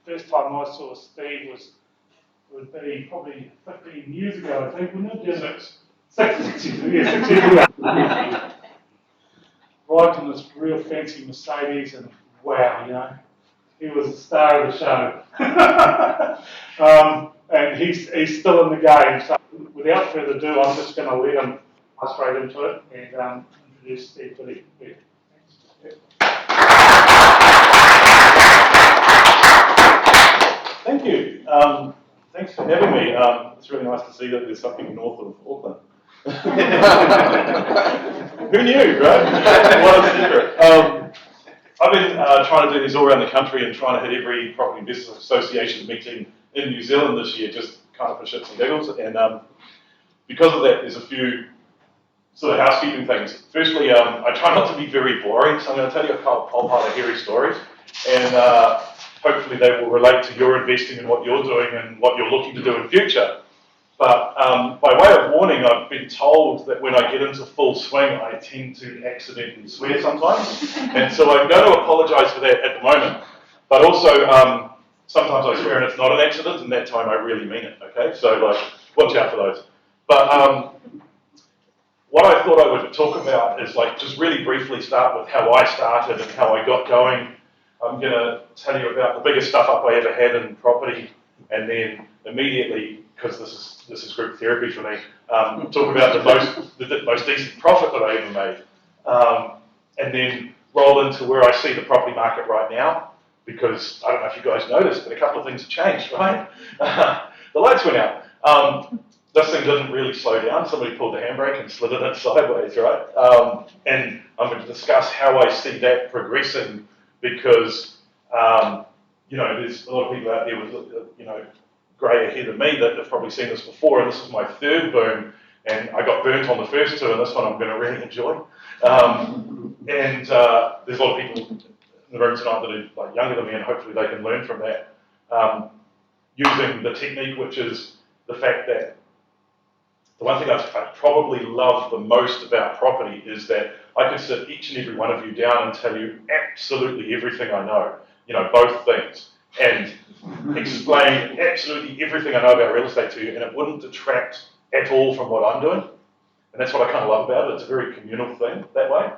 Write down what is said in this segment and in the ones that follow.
first time I saw Steve would be probably 15 years ago, I think, wouldn't it? Yeah. 6 years ago. Right in this real fancy Mercedes, and wow, you know, he was the star of the show. And he's still in the game. So without further ado, I'm just going to let him straight into it and introduce Steve Goodey. Thank you. Thanks for having me. It's really nice to see that there's something north of Auckland. Who knew, right? What a secret. I've been trying to do these all around the country and trying to hit every property investors association meeting in New Zealand this year, just kind of for shits and giggles. And because of that, there's a few sort of housekeeping things. Firstly, I try not to be very boring, so I'm going to tell you a whole pile of hairy stories. And hopefully they will relate to your investing and what you're doing and what you're looking to do in future. But by way of warning, I've been told that when I get into full swing, I tend to accidentally swear sometimes. And so I'm going to apologise for that at the moment. But also, sometimes I swear and it's not an accident, and that time I really mean it, okay? So like, watch out for those. But what I thought I would talk about is like, just really briefly start with how I started and how I got going. I'm going to tell you about the biggest stuff up I ever had in property, and then immediately, because this is group therapy for me, talk about the most decent profit that I ever made, and then roll into where I see the property market right now, because I don't know if you guys noticed, but a couple of things have changed, right? The lights went out. This thing didn't really slow down. Somebody pulled the handbrake and slid it in sideways, right? And I'm going to discuss how I see that progressing, because you know, there's a lot of people out there with, you know, grey hair than me that have probably seen this before, and this is my third boom, and I got burnt on the first two, and this one I'm going to really enjoy. There's a lot of people in the room tonight that are like younger than me, and hopefully they can learn from that. Using the technique, which is the fact that the one thing I probably love the most about property is that I can sit each and every one of you down and tell you absolutely everything I know, you know, both things, and explain absolutely everything I know about real estate to you, and it wouldn't detract at all from what I'm doing. And that's what I kind of love about it. It's a very communal thing that way.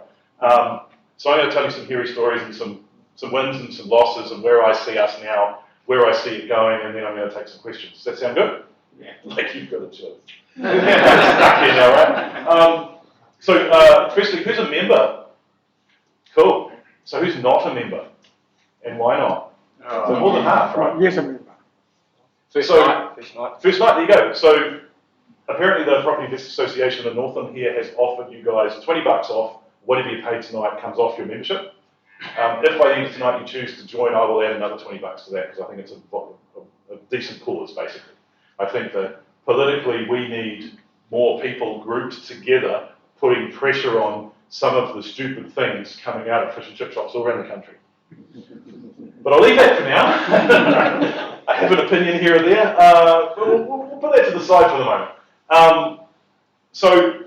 So I'm going to tell you some hairy stories and some wins and some losses and where I see us now, where I see it going, and then I'm going to take some questions. Does that sound good? Yeah. Like you've got a choice. Stuck here now, right? So firstly, who's a member? Cool. So who's not a member? And why not? So more than half, right? Yes, I'm a member. First night, there you go. So apparently the Property Investors Association in Northland here has offered you guys $20 off. Whatever you paid tonight comes off your membership. If by the end of tonight you choose to join, I will add another $20 to that, because I think it's a decent cause, basically. I think that politically we need more people grouped together, putting pressure on some of the stupid things coming out of fish and chip shops all around the country. But I'll leave that for now. I have an opinion here or there. We'll put that to the side for the moment. So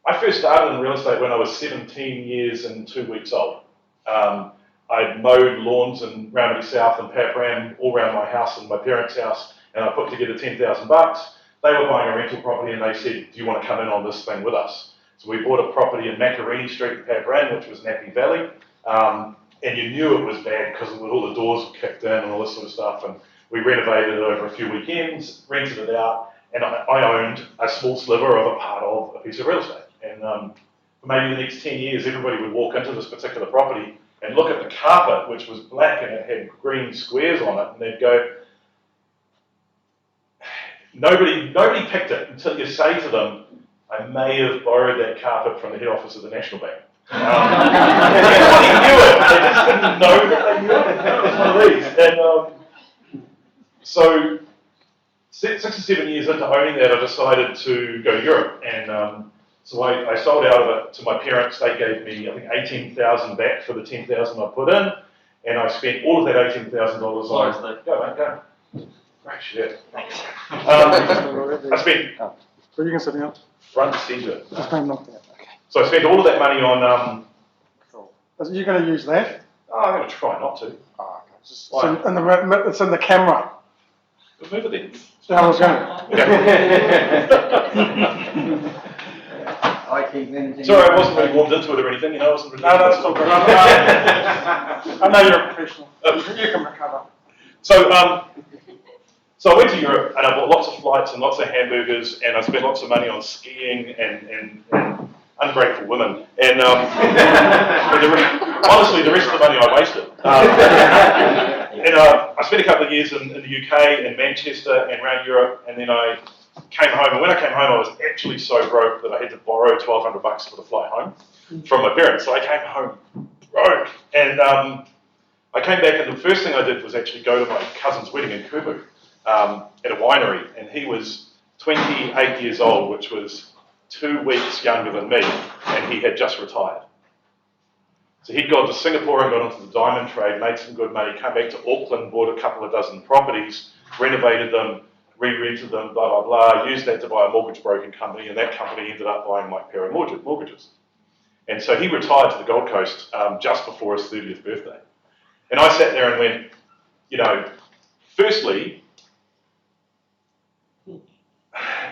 I first started in real estate when I was 17 years and 2 weeks old. I'd mowed lawns in Roundity South and Papram all around my house and my parents' house, and I put together $10,000. They were buying a rental property, and they said, "Do you want to come in on this thing with us?" So we bought a property in Macaroni Street in Papram, which was Nappy Valley, and you knew it was bad because all the doors were kicked in and all this sort of stuff, and we renovated it over a few weekends, rented it out, and I owned a small sliver of a part of a piece of real estate. And for maybe the next 10 years, everybody would walk into this particular property and look at the carpet, which was black and it had green squares on it, and they'd go, nobody picked it until you say to them, "I may have borrowed that carpet from the head office of the National Bank." Everybody knew it, they just didn't know that they knew it. It was one of these. And so 6 or 7 years into owning that, I decided to go to Europe, and so I sold out of it to my parents. They gave me, I think, $18,000 back for the $10,000 I put in, and I spent all of that $18,000 on. Go, mate, go. Great shit. Thanks. I spent. So you can sit down. Front centre. Just don't knock that. Okay. So I spent all of that money on. Cool. Are you going to use that? Oh, I'm going to try not to. Oh, okay. It's it's in the camera. Move it then. So how was going? I keep managing. Sorry, I wasn't really warmed into it or anything, you know, I wasn't really. No, that's all good. I know you're a professional. You can recover. So I went to Europe and I bought lots of flights and lots of hamburgers and I spent lots of money on skiing and ungrateful women. And honestly, the rest of the money I wasted. And I spent a couple of years in the UK and Manchester and around Europe, and then I came home. And when I came home, I was actually so broke that I had to borrow $1,200 for the flight home from my parents. So I came home broke, and I came back, and the first thing I did was actually go to my cousin's wedding in Kubu at a winery, and he was 28 years old, which was 2 weeks younger than me, and he had just retired. So he'd gone to Singapore and got into the diamond trade, made some good money, come back to Auckland, bought a couple of dozen properties, renovated them, re-rented them, blah, blah, blah, used that to buy a mortgage broking company, and that company ended up buying my parent mortgages. And so he retired to the Gold Coast just before his 30th birthday. And I sat there and went, you know, firstly,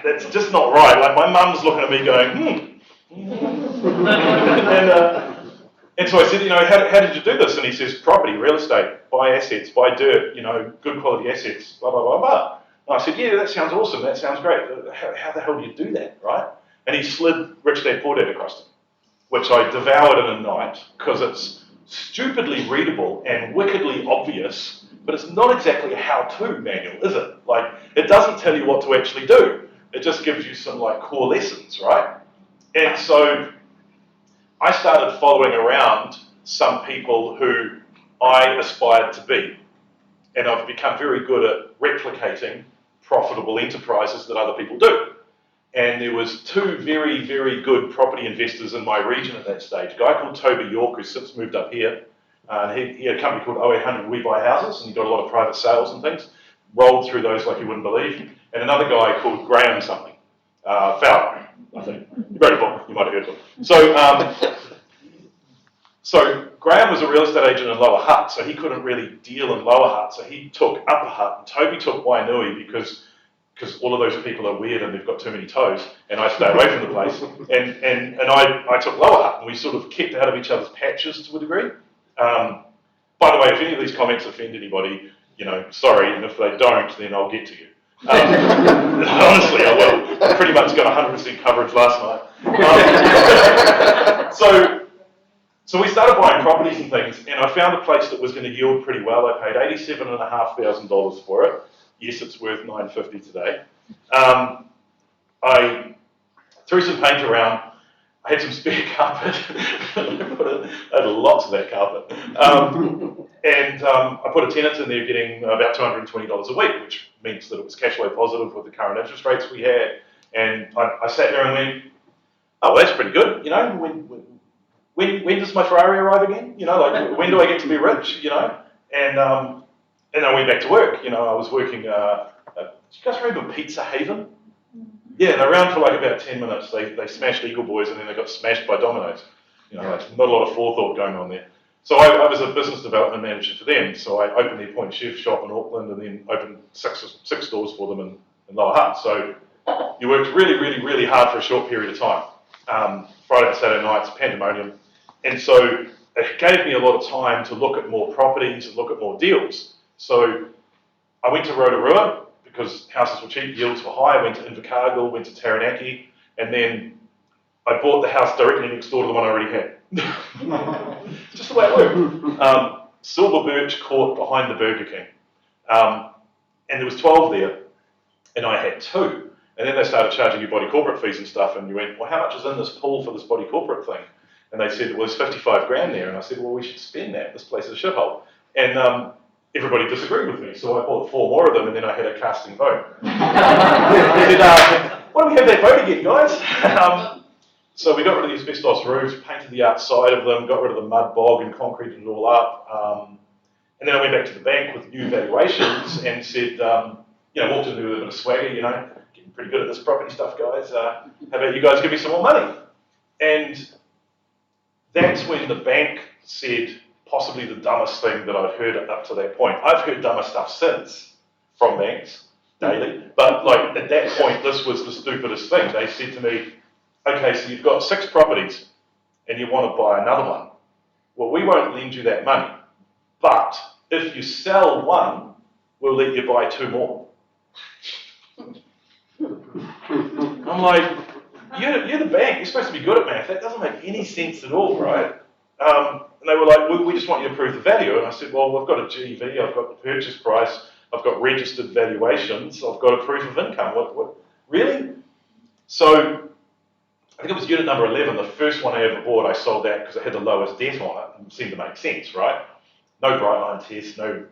that's just not right. Like, my mum's looking at me going, and so I said, you know, how did you do this? And he says, property, real estate, buy assets, buy dirt, you know, good quality assets, blah, blah, blah, blah. And I said, yeah, that sounds awesome. That sounds great. How the hell do you do that, right? And he slid Rich Dad Poor Dad across to me, which I devoured in a night because it's stupidly readable and wickedly obvious, but it's not exactly a how-to manual, is it? Like, it doesn't tell you what to actually do. It just gives you some, like, core lessons, right? And so I started following around some people who I aspired to be. And I've become very good at replicating profitable enterprises that other people do. And there was 2 very, very good property investors in my region at that stage. A guy called Toby York, who's since moved up here. He had a company called 0800 We Buy Houses, and he got a lot of private sales and things. Rolled through those like you wouldn't believe. And another guy called Graham something. Fowler, I think. He wrote a book, you might have heard of him. So Graham was a real estate agent in Lower Hutt, so he couldn't really deal in Lower Hutt, so he took Upper Hutt, and Toby took Wainui because all of those people are weird and they've got too many toes, and I stay away from the place. And I took Lower Hutt, and we sort of kept out of each other's patches to a degree. By the way, if any of these comments offend anybody, you know, sorry, and if they don't, then I'll get to you. Honestly, I will. I pretty much got 100% coverage last night. So we started buying properties and things, and I found a place that was going to yield pretty well. I paid $87,500 for it. Yes, it's worth $950 today. I threw some paint around. I had some spare carpet. I had lots of that carpet. And I put a tenant in there getting about $220 a week, which means that it was cash flow positive with the current interest rates we had. And I sat there and went, oh, well, that's pretty good. You know, when does my Ferrari arrive again? You know, like, when do I get to be rich? You know? And I went back to work. You know, I was working, do you guys remember Pizza Haven? Yeah, they're around for like about 10 minutes. They smashed Eagle Boys and then they got smashed by Domino's. You know, like, not a lot of forethought going on there. So I was a business development manager for them. So I opened their point chef shop in Auckland and then opened six stores for them in Lower Hutt. So you worked really, really, really hard for a short period of time. Friday and Saturday nights, pandemonium. And so it gave me a lot of time to look at more properties and look at more deals. So I went to Rotorua because houses were cheap, yields were high. I went to Invercargill, went to Taranaki, and then I bought the house directly next door to the one I already had. Just the way it worked. Silver Birch Court behind the Burger King. And there was 12 there, and I had 2. And then they started charging you body corporate fees and stuff, and you went, well, how much is in this pool for this body corporate thing? And they said, well, there's 55 grand there. And I said, well, we should spend that. This place is a shithole. And everybody disagreed with me, so I bought 4 more of them, and then I had a casting vote. I said, why don't we have that vote again, guys? So we got rid of the asbestos roofs, painted the outside of them, got rid of the mud bog and concreted it all up. And then I went back to the bank with new valuations and said, walked in with a bit of swagger, getting pretty good at this property stuff, guys. How about you guys give me some more money? And that's when the bank said, possibly the dumbest thing that I'd heard up to that point. I've heard dumber stuff since from banks daily, but like at that point, this was the stupidest thing. They said to me, okay, so you've got 6 properties and you want to buy another one. Well, we won't lend you that money, but if you sell one, we'll let you buy 2 more. I'm like, you're the bank, you're supposed to be good at math, that doesn't make any sense at all, right? And they were like, we just want you to prove the value. And I said, well, we've got a GV, I've got the purchase price, I've got registered valuations, I've got a proof of income. What? Really? So I think it was unit number 11, the first one I ever bought, I sold that because it had the lowest debt on it. It seemed to make sense, right? No bright line test, no,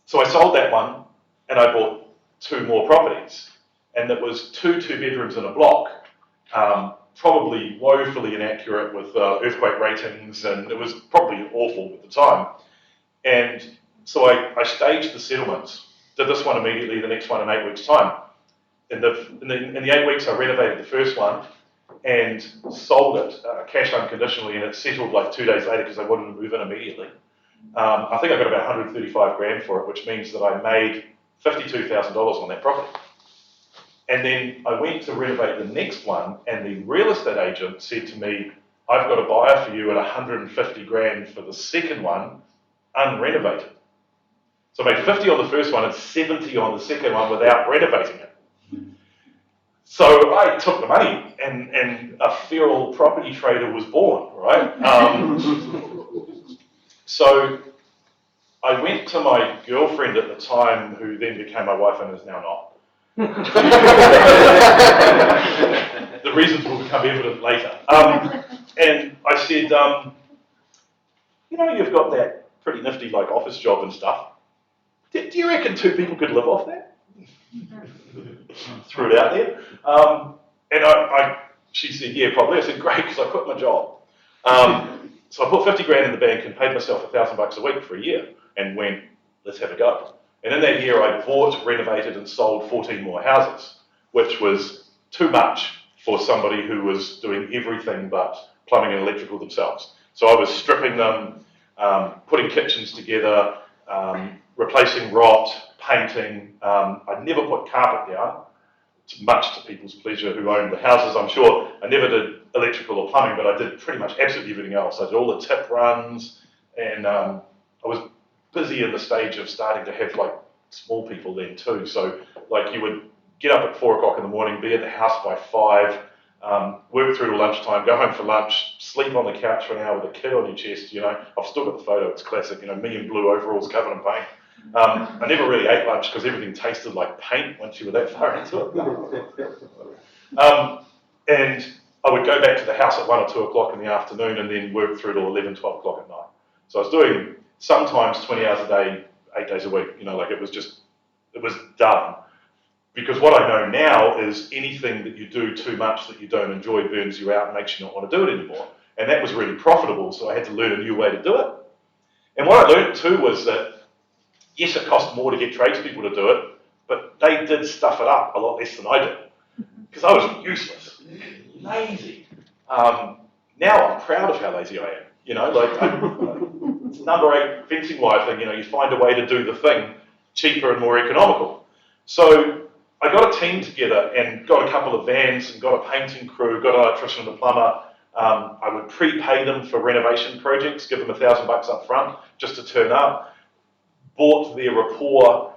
so I sold that one and I bought 2 more properties. And it was 2 2-bedrooms in a block, probably woefully inaccurate with earthquake ratings, and it was probably awful at the time. And so I staged the settlements, did this one immediately, the next one in 8 weeks' time. In the 8 weeks, I renovated the first one and sold it cash unconditionally, and it settled like 2 days later because they wanted to move in immediately. I think I got about 135 grand for it, which means that I made $52,000 on that property. And then I went to renovate the next one, and the real estate agent said to me, I've got a buyer for you at 150 grand for the second one, unrenovated. So I made 50 on the first one and 70 on the second one without renovating it. So I took the money, and a feral property trader was born, right? So I went to my girlfriend at the time, who then became my wife and is now not. The reasons will become evident later. And I said, you've got that pretty nifty like office job and stuff. Do you reckon 2 people could live off that? Threw it out there. And she said, yeah, probably. I said, great, because I quit my job. So I put 50 grand in the bank and paid myself $1,000 a week for a year and went, let's have a go. And in that year, I bought, renovated, and sold 14 more houses, which was too much for somebody who was doing everything but plumbing and electrical themselves. So I was stripping them, putting kitchens together, replacing rot, painting. I never put carpet down, much to people's pleasure who owned the houses, I'm sure. I never did electrical or plumbing, but I did pretty much absolutely everything else. I did all the tip runs, and I was busy in the stage of starting to have like small people then too. So like you would get up at 4 o'clock in the morning, be at the house by 5, work through to lunchtime, go home for lunch, sleep on the couch for an hour with a kid on your chest. I've still got the photo, it's classic, me in blue overalls covered in paint. I never really ate lunch because everything tasted like paint once you were that far into it. And I would go back to the house at 1 or 2 o'clock in the afternoon and then work through till 11, 12 o'clock at night. So I was doing sometimes 20 hours a day, 8 days a week, it was done. Because what I know now is anything that you do too much that you don't enjoy burns you out and makes you not want to do it anymore. And that was really profitable, so I had to learn a new way to do it. And what I learned too was that, yes, it cost more to get tradespeople to do it, but they did stuff it up a lot less than I did. Because I was useless, lazy. Now I'm proud of how lazy I am. It's number 8 fencing wire thing, you find a way to do the thing cheaper and more economical. So I got a team together and got a couple of vans and got a painting crew, got an electrician and a plumber. I would prepay them for renovation projects, give them $1,000 up front just to turn up. Bought their rapport,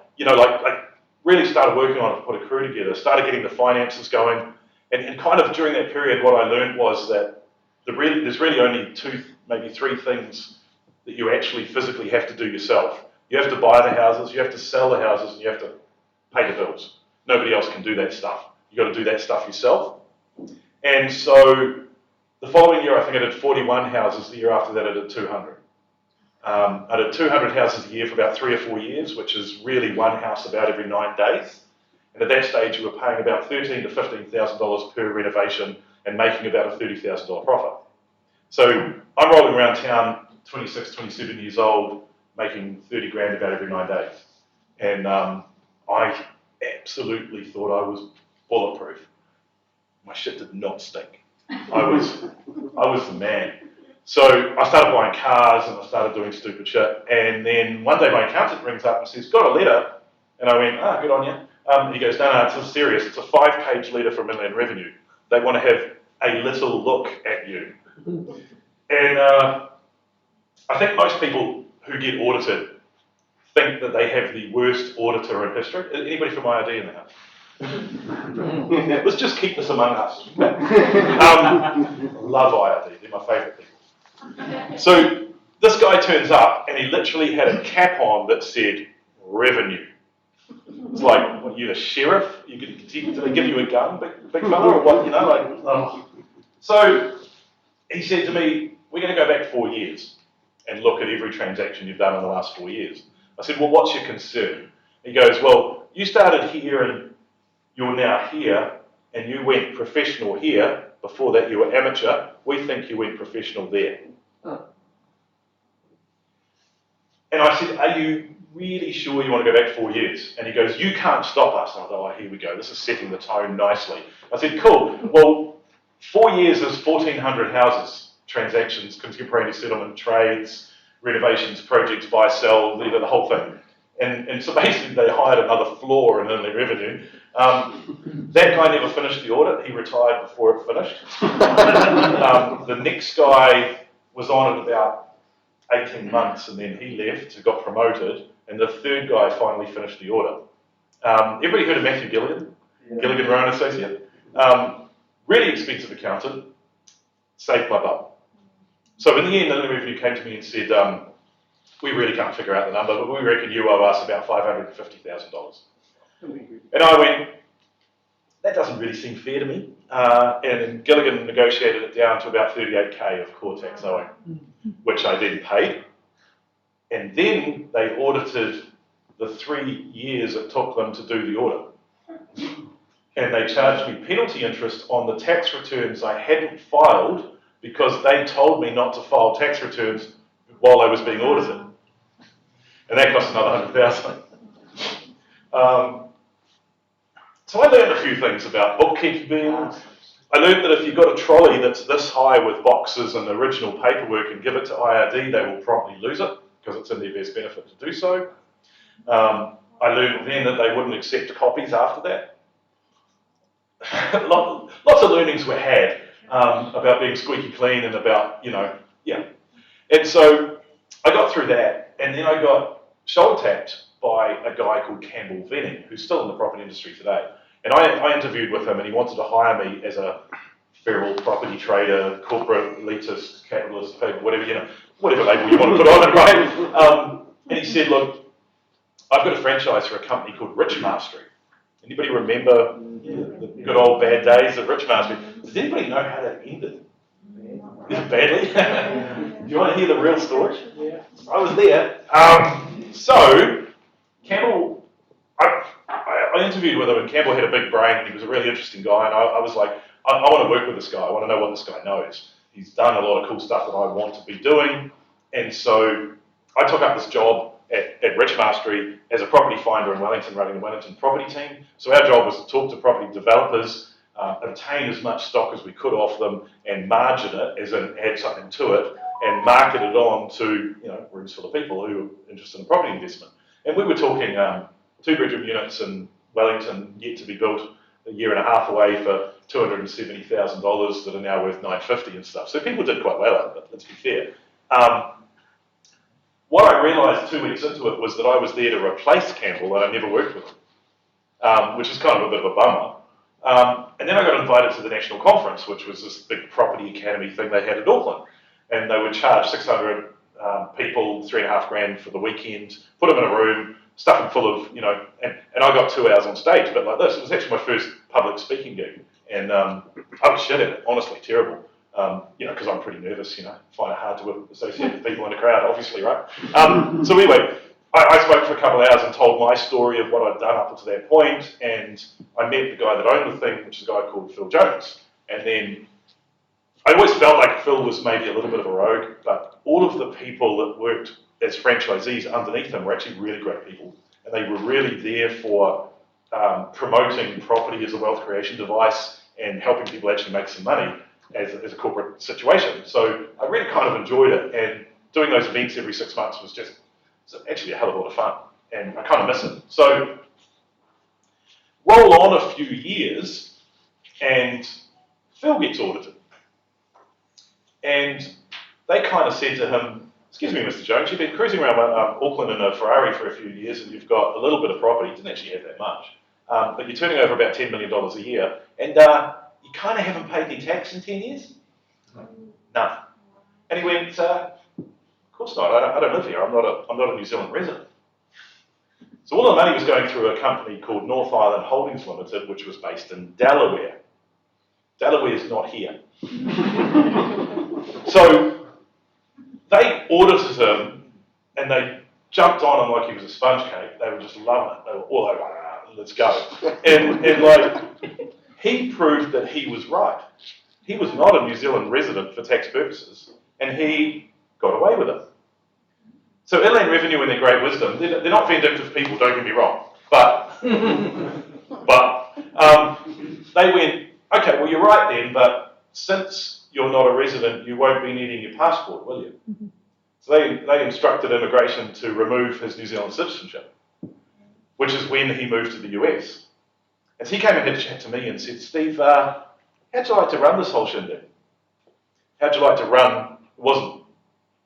really started working on it to put a crew together, started getting the finances going. And kind of during that period, what I learned was that there's really only 2, maybe 3 things that you actually physically have to do yourself. You have to buy the houses, you have to sell the houses, and you have to pay the bills. Nobody else can do that stuff. You've got to do that stuff yourself. And so the following year, I think I did 41 houses. The year after that, I did 200. I did 200 houses a year for about 3 or 4 years, which is really one house about every 9 days. And at that stage, you were paying about $13,000 to $15,000 per renovation and making about a $30,000 profit. So I'm rolling around town, 26, 27 years old, making 30 grand about every 9 days. And I absolutely thought I was bulletproof. My shit did not stink. I was the man. So I started buying cars and I started doing stupid shit. And then one day my accountant rings up and says, got a letter. And I went, good on you. He goes, no, it's serious. It's a 5-page letter from Inland Revenue. They want to have a little look at you. And I think most people who get audited think that they have the worst auditor in history. Anybody from IRD in the house? Let's just keep this among us. Love IRD, they're my favourite people. So this guy turns up and he literally had a cap on that said revenue. It's like, what, you the sheriff? Do they give you a gun, big fella, or what? You know, like. Oh. So he said to me, we're going to go back 4 years and look at every transaction you've done in the last 4 years. I said, well, what's your concern? He goes, well, you started here and you're now here, and you went professional here. Before that, you were amateur. We think you went professional there. Oh. And I said, are you really sure you want to go back 4 years? And he goes, you can't stop us. And I thought, oh, here we go. This is setting the tone nicely. I said, cool. Well, 4 years is 1,400 houses, transactions, contemporaneous settlement, trades, renovations, projects, buy, sell, the whole thing. And so basically they hired another floor in Inland Revenue. That guy never finished the audit. He retired before it finished. The next guy was on it about 18 months and then he left and got promoted. And the third guy finally finished the audit. Everybody heard of Matthew Gilligan? Yeah. Gilligan Rowan Associate? Really expensive accountant. Saved my butt. So in the end, Inland Revenue came to me and said, we really can't figure out the number, but we reckon you owe us about $550,000. And I went, that doesn't really seem fair to me. And Gilligan negotiated it down to about 38K of core tax owing, which I then paid. And then they audited the 3 years it took them to do the audit. And they charged me penalty interest on the tax returns I hadn't filed because they told me not to file tax returns while I was being audited. And that cost another $100,000. So I learned a few things about bookkeeping. I learned that if you've got a trolley that's this high with boxes and original paperwork and give it to IRD, they will promptly lose it because it's in their best benefit to do so. I learned then that they wouldn't accept copies after that. Lots of learnings were had about being squeaky clean and about, yeah. And so I got through that, and then I got shoulder tapped by a guy called Campbell Venning, who's still in the property industry today. And I interviewed with him, and he wanted to hire me as a feral property trader, corporate elitist, capitalist, whatever label you want to put on it, right? And he said, look, I've got a franchise for a company called Rich Mastery. Anybody remember the good old bad days of Rich Mastery? Does anybody know how that ended? Badly? Do you want to hear the real story? Yeah. I was there. So, Campbell, I interviewed with him, and Campbell had a big brain, and he was a really interesting guy, and I was like, I want to work with this guy. I want to know what this guy knows. He's done a lot of cool stuff that I want to be doing, and so I took up this job at Rich Mastery as a property finder in Wellington, running the Wellington property team. So our job was to talk to property developers, obtain as much stock as we could off them, and margin it, as in add something to it, and market it on to rooms full of people who are interested in property investment. And we were talking 2-bedroom units in Wellington, yet to be built a year and a half away for $270,000 that are now worth $950 and stuff. So people did quite well at it, let's be fair. What I realised 2 weeks into it was that I was there to replace Campbell and I never worked with him, which is kind of a bit of a bummer. And then I got invited to the national conference, which was this big property academy thing they had in Auckland. And they would charge 600 people, $3,500 for the weekend, put them in a room, stuff them full of, and I got 2 hours on stage, a bit like this. It was actually my first public speaking gig. And I was shit at it, honestly, terrible. Because I'm pretty nervous, find it hard to associate with people in a crowd, obviously, right? So anyway, I spoke for a couple of hours and told my story of what I'd done up until that point, and I met the guy that owned the thing, which is a guy called Phil Jones. And then I always felt like Phil was maybe a little bit of a rogue, but all of the people that worked as franchisees underneath him were actually really great people, and they were really there for promoting property as a wealth creation device and helping people actually make some money. as a corporate situation. So I really kind of enjoyed it, and doing those events every 6 months was just actually a hell of a lot of fun, and I kind of miss it. So roll on a few years, and Phil gets audited. And they kind of said to him, "Excuse me, Mr. Jones, you've been cruising around Auckland in a Ferrari for a few years, and you've got a little bit of property." He didn't actually have that much, but you're turning over about $10 million a year, and you kind of haven't paid any tax in 10 years? No. And he went, "Of course not. I don't live here. I'm not a New Zealand resident." So all the money was going through a company called North Island Holdings Limited, which was based in Delaware. Delaware is not here. So they audited him, and they jumped on him like he was a sponge cake. They were just loving it. They were all like, "Let's go." And like, he proved that he was right. He was not a New Zealand resident for tax purposes, and he got away with it. So Inland Revenue, in their great wisdom, they're not vindictive people, don't get me wrong, but they went, "Okay, well, you're right then, but since you're not a resident, you won't be needing your passport, will you?" So they instructed immigration to remove his New Zealand citizenship, which is when he moved to the US. And so he came and had a chat to me and said, "Steve, how'd you like to run this whole shindig? How'd you like to run," it wasn't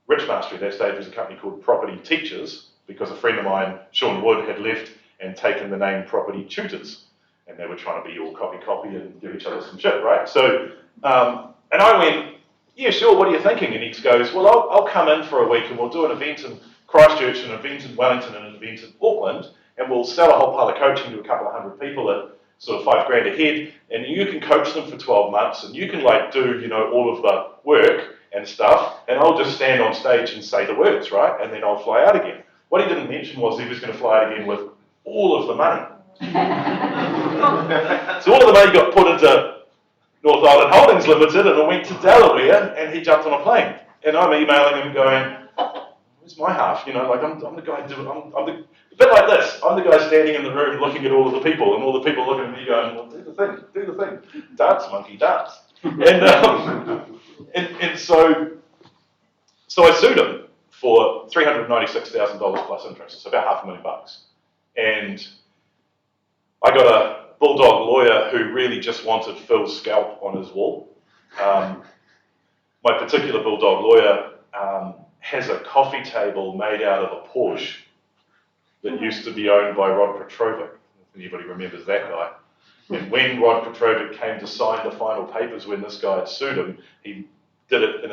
Richmaster at that stage, was a company called Property Teachers, because a friend of mine, Sean Wood, had left and taken the name Property Tutors, and they were trying to be all copy and give each other some shit, right? So, and I went, "Yeah, sure, what are you thinking?" And he goes, "Well, I'll come in for a week and we'll do an event in Christchurch, an event in Wellington, and an event in Auckland, and we'll sell a whole pile of coaching to a couple of hundred people at sort of $5,000 a head, and you can coach them for 12 months, and you can like do, all of the work and stuff, and I'll just stand on stage and say the words, right? And then I'll fly out again." What he didn't mention was he was going to fly out again with all of the money. So all of the money got put into North Island Holdings Limited, and I went to Delaware, and he jumped on a plane. And I'm emailing him going, "Where's my half?" Like I'm the guy doing, I'm the, a bit like this. I'm the guy standing in the room looking at all of the people, and all the people looking at me going, "Well, do the thing. Dance, monkey, dance." And so I sued him for $396,000 plus interest, so about $500,000. And I got a bulldog lawyer who really just wanted Phil's scalp on his wall. My particular bulldog lawyer has a coffee table made out of a Porsche that used to be owned by Rod Petrovic, if anybody remembers that guy. And when Rod Petrovic came to sign the final papers when this guy had sued him, he did it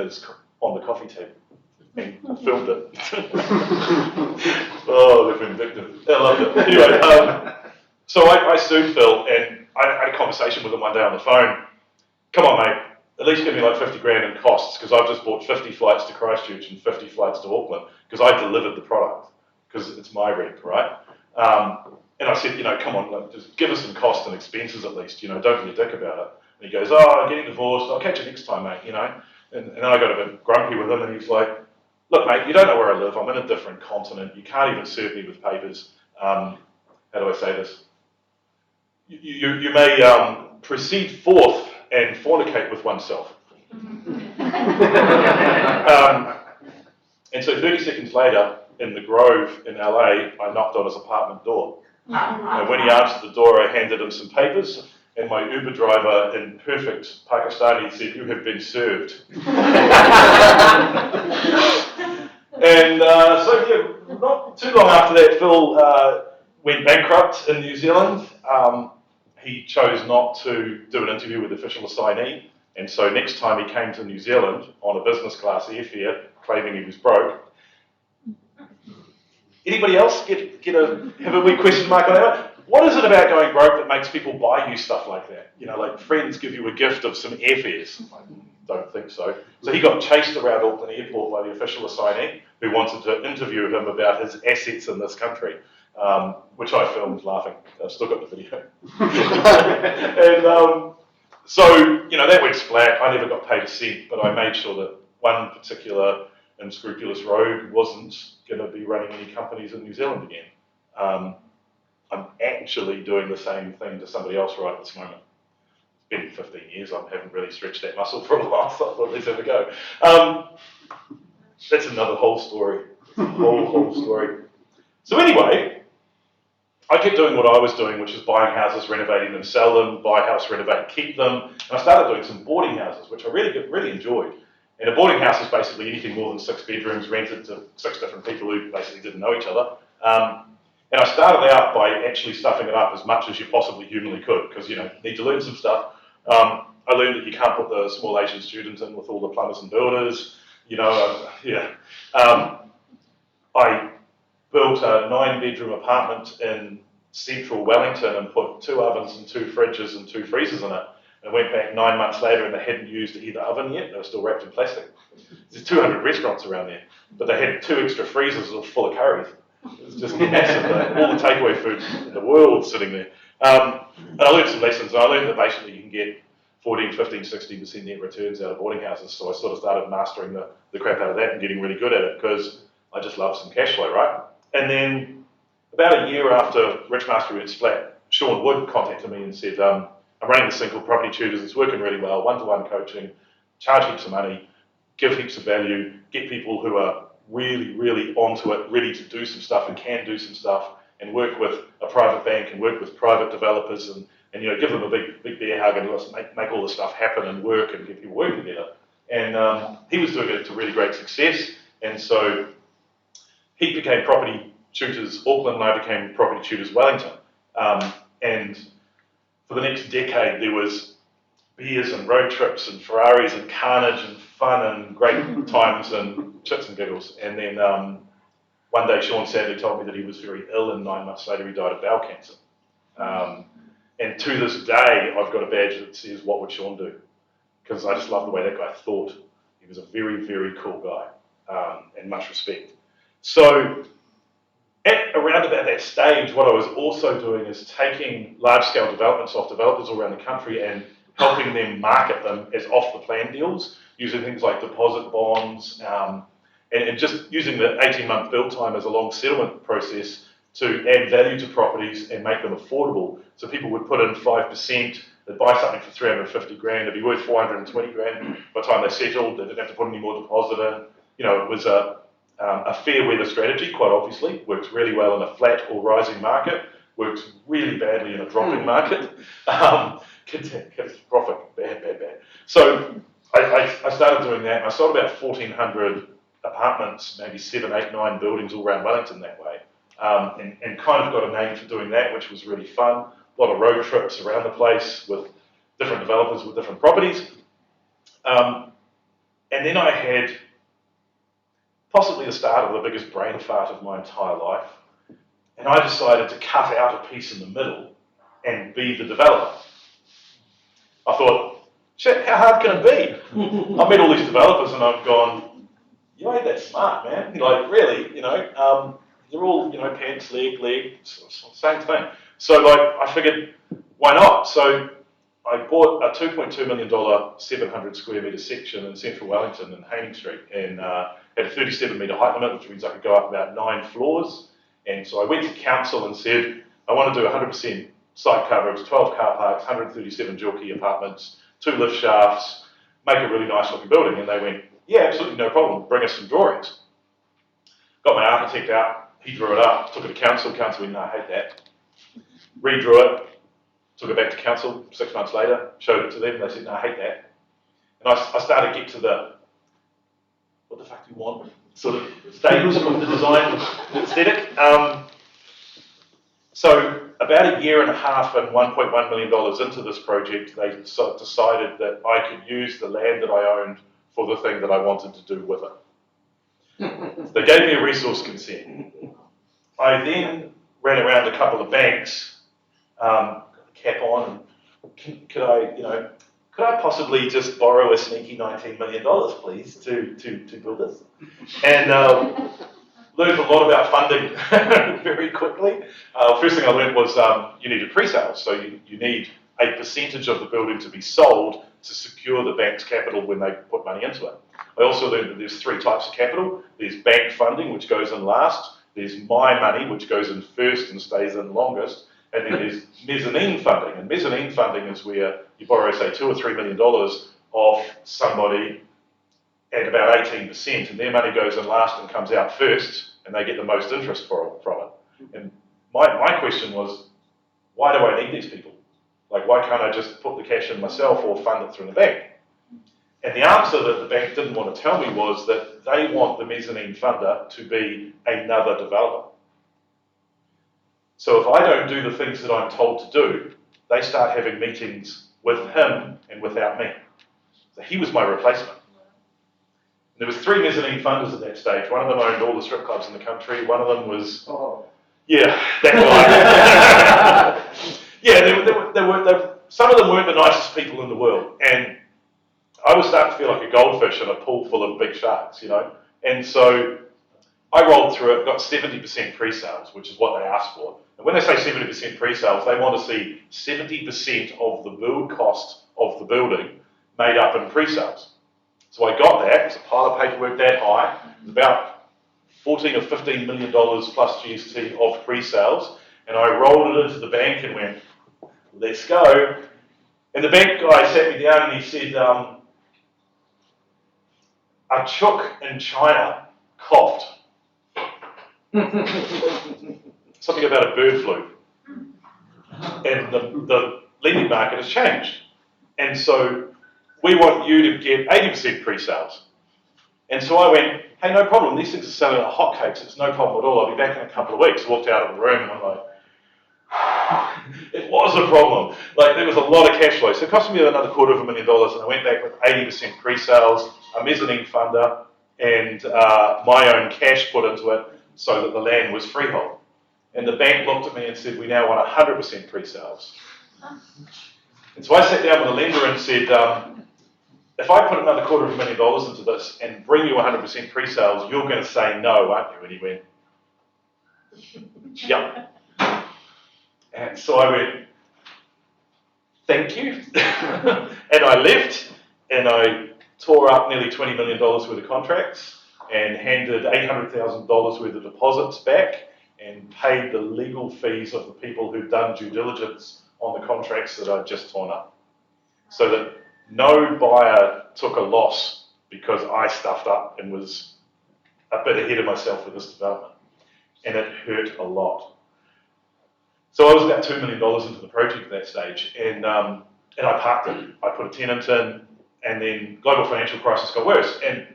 on the coffee table and filmed it. Oh, they're vindictive. I loved it. Anyway, so I sued Phil, and I had a conversation with him one day on the phone. "Come on, mate, at least give me like $50,000 in costs, because I've just bought 50 flights to Christchurch and 50 flights to Auckland, because I delivered the product, because it's my rep, right?" And I said, "Come on, just give us some costs and expenses at least, don't be a dick about it." And he goes, "Oh, I'm getting divorced, I'll catch you next time, mate, And then I got a bit grumpy with him, and he's like, "Look, mate, you don't know where I live, I'm in a different continent, you can't even serve me with papers. How do I say this? You may proceed forth and fornicate with oneself." And so 30 seconds later, in the Grove in LA, I knocked on his apartment door. And when he answered the door, I handed him some papers, and my Uber driver, in perfect Pakistani, said, "You have been served." And so, yeah, not too long after that, Phil went bankrupt in New Zealand. He chose not to do an interview with the official assignee, and so next time he came to New Zealand on a business class airfare, claiming he was broke. Anybody else have a wee question mark on that one? What is it about going broke that makes people buy you stuff like that? Like friends give you a gift of some airfares. I don't think so. So he got chased around Auckland Airport by the official assignee who wanted to interview him about his assets in this country, which I filmed laughing. I've still got the video. And so, that went splat. I never got paid a cent, but I made sure that one particular unscrupulous rogue wasn't going to be running any companies in New Zealand again. I'm actually doing the same thing to somebody else right at this moment. been 15 years, I haven't really stretched that muscle for a while, so I thought let's have a go. That's another whole story, whole story. So anyway, I kept doing what I was doing, which is buying houses, renovating them, sell them, buy a house, renovate, keep them. And I started doing some boarding houses, which I really enjoyed. And a boarding house is basically anything more than 6 bedrooms rented to 6 different people who basically didn't know each other. And I started out by actually stuffing it up as much as you possibly humanly could, because you need to learn some stuff. I learned that you can't put the small Asian students in with all the plumbers and builders. I built a 9-bedroom apartment in central Wellington and put 2 ovens and 2 fridges and 2 freezers in it. And went back 9 months later and they hadn't used either oven yet. They were still wrapped in plastic. There's 200 restaurants around there, but they had 2 extra freezers full of curries. It was just massive. All the takeaway food in the world sitting there. And I learned some lessons. I learned that basically you can get 14, 15, 60% net returns out of boarding houses. So I sort of started mastering the crap out of that and getting really good at it because I just love some cash flow, right? And then about a year after Rich Mastery went flat, Sean Wood contacted me and said, I'm running this thing called Property Tutors. It's working really well, one-to-one coaching, charge heaps of money, give heaps of value, get people who are really onto it, ready to do some stuff and can do some stuff, and work with a private bank and work with private developers and give them a big bear hug and let's make all this stuff happen and work and get people working together. And he was doing it to really great success, and so he became Property Tutors Auckland and I became Property Tutors Wellington. And for the next decade there was beers and road trips and Ferraris and carnage and fun and great times and chits and giggles. And then one day Sean sadly told me that he was very ill and 9 months later he died of bowel cancer. And to this day I've got a badge that says, what would Sean do? Because I just love the way that guy thought. He was a very cool guy and much respect. So around about that stage, what I was also doing is taking large-scale developments off developers all around the country and helping them market them as off-the-plan deals, using things like deposit bonds, and just using the 18-month build time as a long settlement process to add value to properties and make them affordable. So people would put in 5%, they'd buy something for 350 grand, it'd be worth 420 grand by the time they settled, they didn't have to put any more deposit in. It was a fair weather strategy, quite obviously, works really well in a flat or rising market, works really badly in a dropping market. Catastrophic, bad. So I started doing that, and I sold about 1,400 apartments, maybe 7, 8, 9 buildings all around Wellington that way, and kind of got a name for doing that, which was really fun. A lot of road trips around the place with different developers with different properties. And then I had possibly the start of the biggest brain fart of my entire life. And I decided to cut out a piece in the middle and be the developer. I thought, shit, how hard can it be? I've met all these developers and I've gone, you ain't that smart, man. Like, really, they're all, pants, leg, same thing. So, I figured, why not? So, I bought a $2.2 million 700 square metre section in central Wellington in Haining Street and had a 37 metre height limit, which means I could go up about 9 floors. And so I went to council and said, I want to do 100% site coverage, 12 car parks, 137 dual key apartments, 2 lift shafts, make a really nice looking building. And they went, yeah, absolutely no problem, bring us some drawings. Got my architect out, he drew it up, took it to council, council went, no, I hate that. Redrew it, took it back to council 6 months later, showed it to them, they said, no, I hate that. And I started to get to the, what the fuck do you want, sort of stage of the design aesthetic. So about a year and a half and $1.1 million into this project, they decided that I could use the land that I owned for the thing that I wanted to do with it. They gave me a resource consent. I then ran around a couple of banks, got the cap on, and could I possibly just borrow a sneaky $19 million, please, to build this? And learned a lot about funding very quickly. First thing I learned was you needed pre-sales, so you need a percentage of the building to be sold to secure the bank's capital when they put money into it. I also learned that there's 3 types of capital. There's bank funding, which goes in last. There's my money, which goes in first and stays in longest. And then there's mezzanine funding. And mezzanine funding is where you borrow, say, $2 or $3 million off somebody at about 18%, and their money goes in last and comes out first, and they get the most interest from it. And my question was, why do I need these people? Like, why can't I just put the cash in myself or fund it through the bank? And the answer that the bank didn't want to tell me was that they want the mezzanine funder to be another developer. So if I don't do the things that I'm told to do, they start having meetings with him and without me. So he was my replacement. And there was 3 mezzanine funders at that stage. One of them owned all the strip clubs in the country. One of them was, yeah, that guy. Yeah, some of them weren't the nicest people in the world. And I was starting to feel like a goldfish in a pool full of big sharks, you know. And so I rolled through it, got 70% pre-sales, which is what they asked for. And when they say 70% pre-sales, they want to see 70% of the build cost of the building made up in pre-sales. So I got that. It was a pile of paperwork that high. It was about $14 or $15 million plus GST of pre-sales. And I rolled it into the bank and went, let's go. And the bank guy sat me down and he said, a chook in China coughed. Something about a bird flu. And the lending market has changed. And so we want you to get 80% pre-sales. And so I went, hey, no problem. These things are selling like hotcakes. It's no problem at all. I'll be back in a couple of weeks. Walked out of the room and I'm like, it was a problem. Like, there was a lot of cash flow. So it cost me another $250,000, and I went back with 80% pre-sales, a mezzanine funder, and my own cash put into it so that the land was freehold. And the bank looked at me and said, we now want 100% pre-sales. And so I sat down with the lender and said, if I put another $250,000 into this and bring you 100% pre-sales, you're going to say no, aren't you? And he went, yep. And so I went, thank you. And I left and I tore up nearly $20 million worth of contracts and handed $800,000 worth of deposits back and paid the legal fees of the people who'd done due diligence on the contracts that I'd just torn up. So that no buyer took a loss because I stuffed up and was a bit ahead of myself with this development. And it hurt a lot. So I was about $2 million into the project at that stage, and I parked it. I put a tenant in, and then global financial crisis got worse. And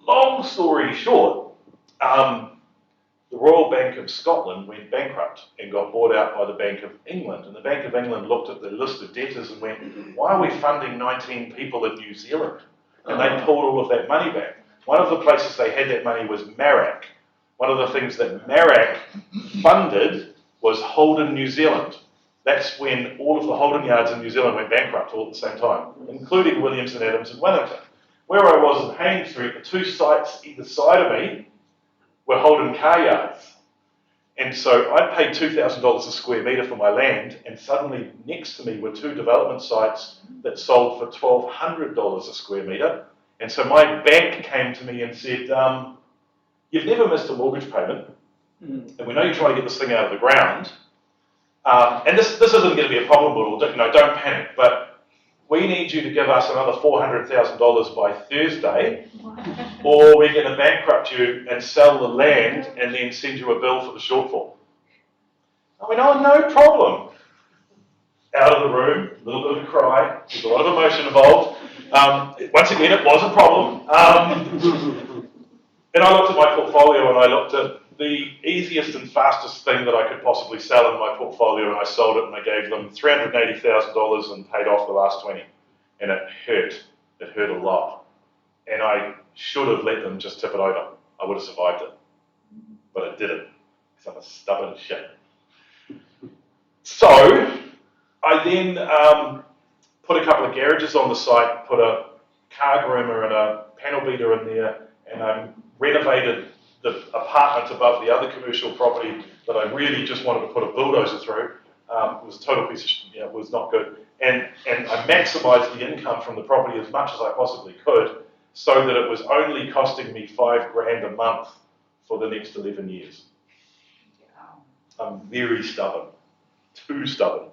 long story short, the Royal Bank of Scotland went bankrupt and got bought out by the Bank of England. And the Bank of England looked at the list of debtors and went, why are we funding 19 people in New Zealand? And they pulled all of that money back. One of the places they had that money was Marrack. One of the things that Marrack funded was Holden, New Zealand. That's when all of the Holden yards in New Zealand went bankrupt all at the same time, including Williamson, Adams and Wellington. Where I was in Haynes Street, the 2 sites either side of me were Holden car yards. And so I paid $2,000 a square metre for my land, and suddenly next to me were 2 development sites that sold for $1,200 a square metre. And so my bank came to me and said, you've never missed a mortgage payment, and we know you're trying to get this thing out of the ground, and this isn't going to be a problem, don't panic, but we need you to give us another $400,000 by Thursday, or we're going to bankrupt you and sell the land and then send you a bill for the shortfall. I went, oh, no problem. Out of the room, a little bit of a cry, there's a lot of emotion involved. Once again, it was a problem. And I looked at my portfolio and I looked at the easiest and fastest thing that I could possibly sell in my portfolio, and I sold it and I gave them $380,000 and paid off the last 20. And it hurt a lot. And I should have let them just tip it over. I would have survived it. But I didn't, because I'm a stubborn shit. So I then put a couple of garages on the site, put a car groomer and a panel beater in there, and I renovated the apartment above the other commercial property that I really just wanted to put a bulldozer through. It was a total piece of shit, it was not good. And I maximised the income from the property as much as I possibly could, so that it was only costing me $5,000 a month for the next 11 years. I'm very stubborn. too stubborn.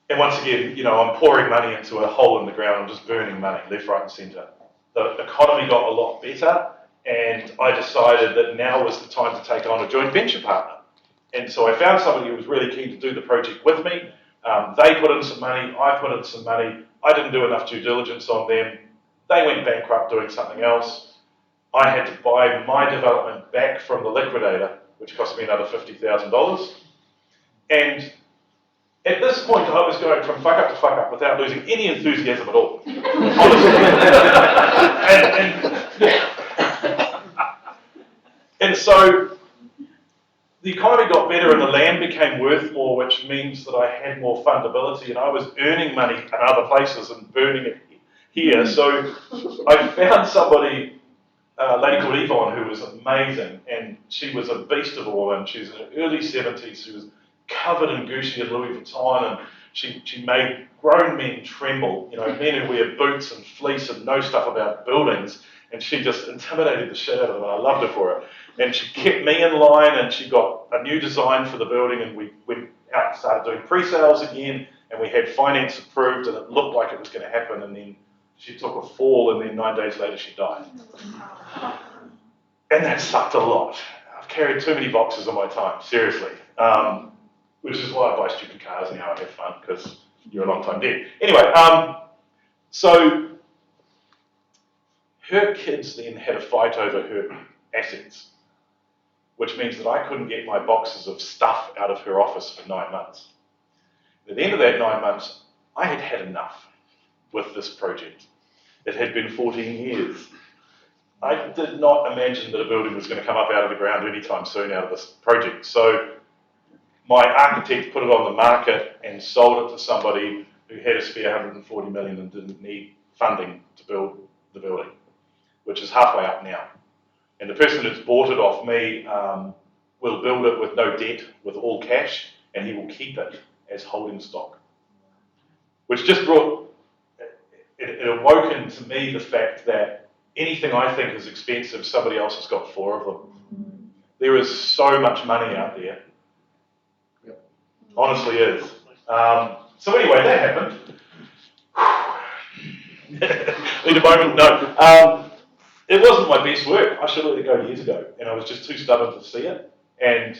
And once again, I'm pouring money into a hole in the ground. I'm just burning money left, right, and centre. The economy got a lot better, and I decided that now was the time to take on a joint venture partner. And so I found somebody who was really keen to do the project with me. They put in some money, I put in some money. I didn't do enough due diligence on them. They went bankrupt doing something else. I had to buy my development back from the liquidator, which cost me another $50,000. And at this point, I was going from fuck up to fuck up without losing any enthusiasm at all. Honestly. and so the economy got better and the land became worth more, which means that I had more fundability, and I was earning money in other places and burning it here. So I found somebody, a lady called Yvonne, who was amazing, and she was a beast of a woman. She was in her early 70s. She was covered in Goodey and Louis Vuitton, and she made grown men tremble, men who wear boots and fleece and know stuff about buildings, and she just intimidated the shit out of them, and I loved her for it. And she kept me in line, and she got a new design for the building, and we went out and started doing pre-sales again, and we had finance approved, and it looked like it was going to happen, and then she took a fall, and then 9 days later she died. And that sucked a lot. I've carried too many boxes in my time, seriously. Which is why I buy stupid cars now and have fun, because you're a long time dead. Anyway, so her kids then had a fight over her assets, which means that I couldn't get my boxes of stuff out of her office for 9 months. At the end of that 9 months, I had had enough with this project. It had been 14 years. I did not imagine that a building was going to come up out of the ground anytime soon out of this project. So my architect put it on the market and sold it to somebody who had a spare 140 million and didn't need funding to build the building, which is halfway up now. And the person who's bought it off me will build it with no debt, with all cash, and he will keep it as holding stock. Which just brought, it awoke into me the fact that anything I think is expensive, somebody else has got 4 of them. There is so much money out there. Honestly is. So anyway, that happened. Need a moment? No. It wasn't my best work. I should have let it go years ago, and I was just too stubborn to see it. And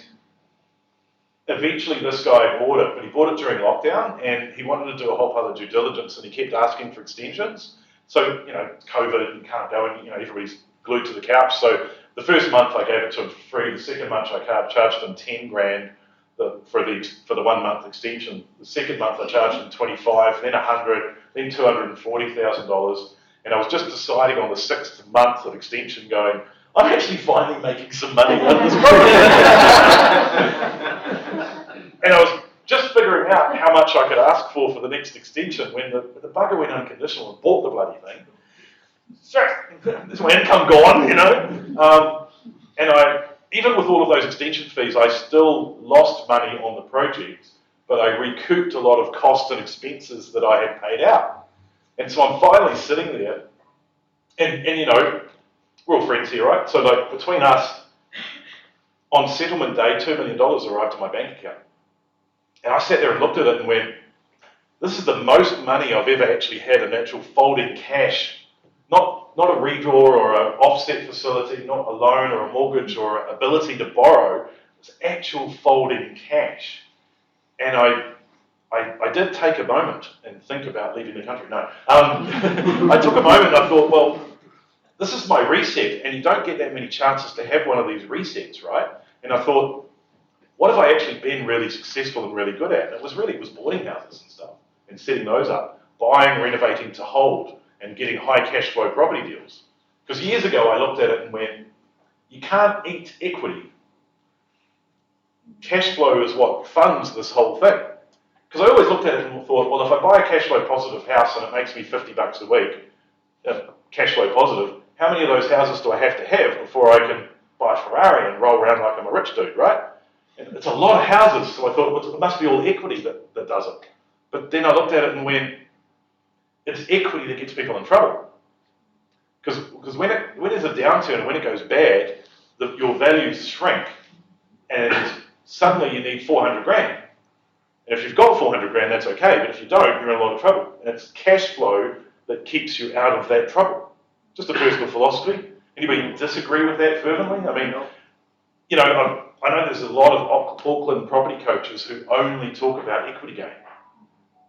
eventually this guy bought it, but he bought it during lockdown, and he wanted to do a whole pile of due diligence, and he kept asking for extensions. So, COVID, you can't go, and everybody's glued to the couch. So the first month I gave it to him for free. The second month I charged him 10 grand for the 1 month extension. The second month I charged him 25, then 100, then $240,000. And I was just deciding on the 6th month of extension going, I'm actually finally making some money out of this program. And I was just figuring out how much I could ask for the next extension when the bugger went unconditional and bought the bloody thing. There's my income gone, And even with all of those extension fees, I still lost money on the project, but I recouped a lot of costs and expenses that I had paid out. And so I'm finally sitting there, and we're all friends here, right? So like between us, on settlement day, $2 million arrived to my bank account. And I sat there and looked at it and went, this is the most money I've ever actually had in actual folding cash. Not a redraw or an offset facility, not a loan or a mortgage or ability to borrow. It's actual folding cash. And I did take a moment and think about leaving the country. No. I took a moment and I thought, well, this is my reset, and you don't get that many chances to have one of these resets, right? And I thought, what have I actually been really successful and really good at? And it was boarding houses and stuff, and setting those up, buying, renovating to hold, and getting high cash flow property deals. Because years ago I looked at it and went, you can't eat equity. Cash flow is what funds this whole thing. Because I always looked at it and thought, well, if I buy a cash flow positive house and it makes me $50 a week, cash flow positive, how many of those houses do I have to have before I can buy a Ferrari and roll around like I'm a rich dude, right? And it's a lot of houses, so I thought, well, it must be all equity that does it. But then I looked at it and went, it's equity that gets people in trouble. Because when there's a downturn and when it goes bad, your values shrink. And suddenly you need 400 grand. And if you've got 400 grand, that's okay, but if you don't, you're in a lot of trouble. And it's cash flow that keeps you out of that trouble. Just a personal philosophy. Anybody disagree with that fervently? I mean, you know, I know there's a lot of Auckland property coaches who only talk about equity gain.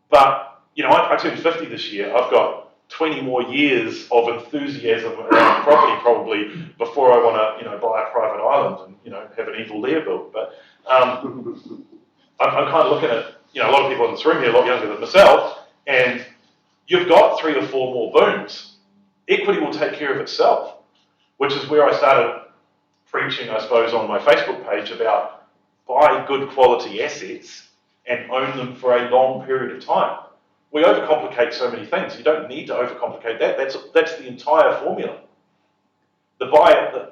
But, you know, I turned 50 this year. I've got 20 more years of enthusiasm around property probably before I want to, you know, buy a private island and, you know, have an evil lair built. But I'm kind of looking at, you know, a lot of people in this room here, a lot younger than myself, and you've got 3 or 4 more booms. Equity will take care of itself, which is where I started preaching, I suppose, on my Facebook page about buy good quality assets and own them for a long period of time. We overcomplicate so many things. You don't need to overcomplicate that. That's the entire formula. The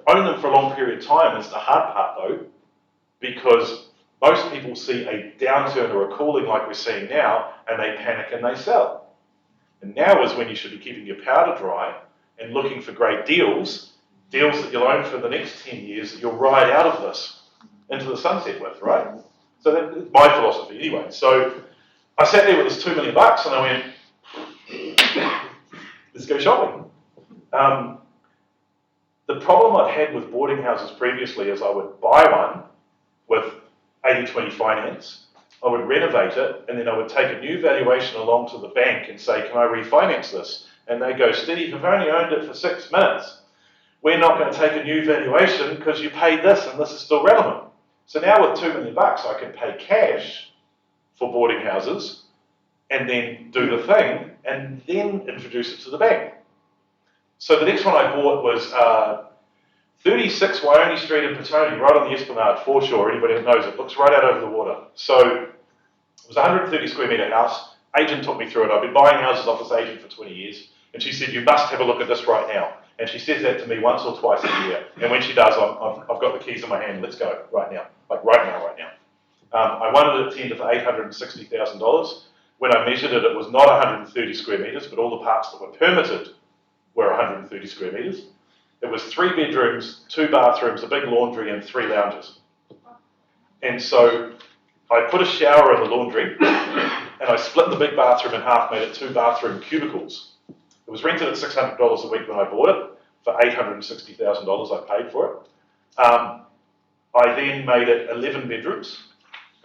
own them for a long period of time is the hard part, though, because most people see a downturn or a cooling like we're seeing now, and they panic and they sell. And now is when you should be keeping your powder dry and looking for great deals that you'll own for the next 10 years that you'll ride out of this into the sunset with, right? So that's my philosophy anyway. So I sat there with this $2 million and I went, let's go shopping. The problem I'd had with boarding houses previously is I would buy one with 80-20 finance, I would renovate it, and then I would take a new valuation along to the bank and say, can I refinance this? And they go, Steve, you've only owned it for 6 minutes. We're not going to take a new valuation because you paid this and this is still relevant. So now with $2 million, I can pay cash for boarding houses and then do the thing and then introduce it to the bank. So the next one I bought was 36 Wyoming Street in Petone, right on the Esplanade foreshore. Anybody that knows it, looks right out over the water. So it was a 130 square metre house. Agent took me through it. I've been buying houses off this agent for 20 years. And she said, you must have a look at this right now. And she says that to me once or twice a year. And when she does, I've got the keys in my hand. Let's go right now. Like right now. I wanted it tender for $860,000. When I measured it, it was not 130 square metres, but all the parts that were permitted were 130 square metres. It was 3 bedrooms, 2 bathrooms, a big laundry, and 3 lounges. And so I put a shower in the laundry, and I split the big bathroom in half, made it 2 bathroom cubicles. It was rented at $600 a week when I bought it. For $860,000 I paid for it. I then made it 11 bedrooms,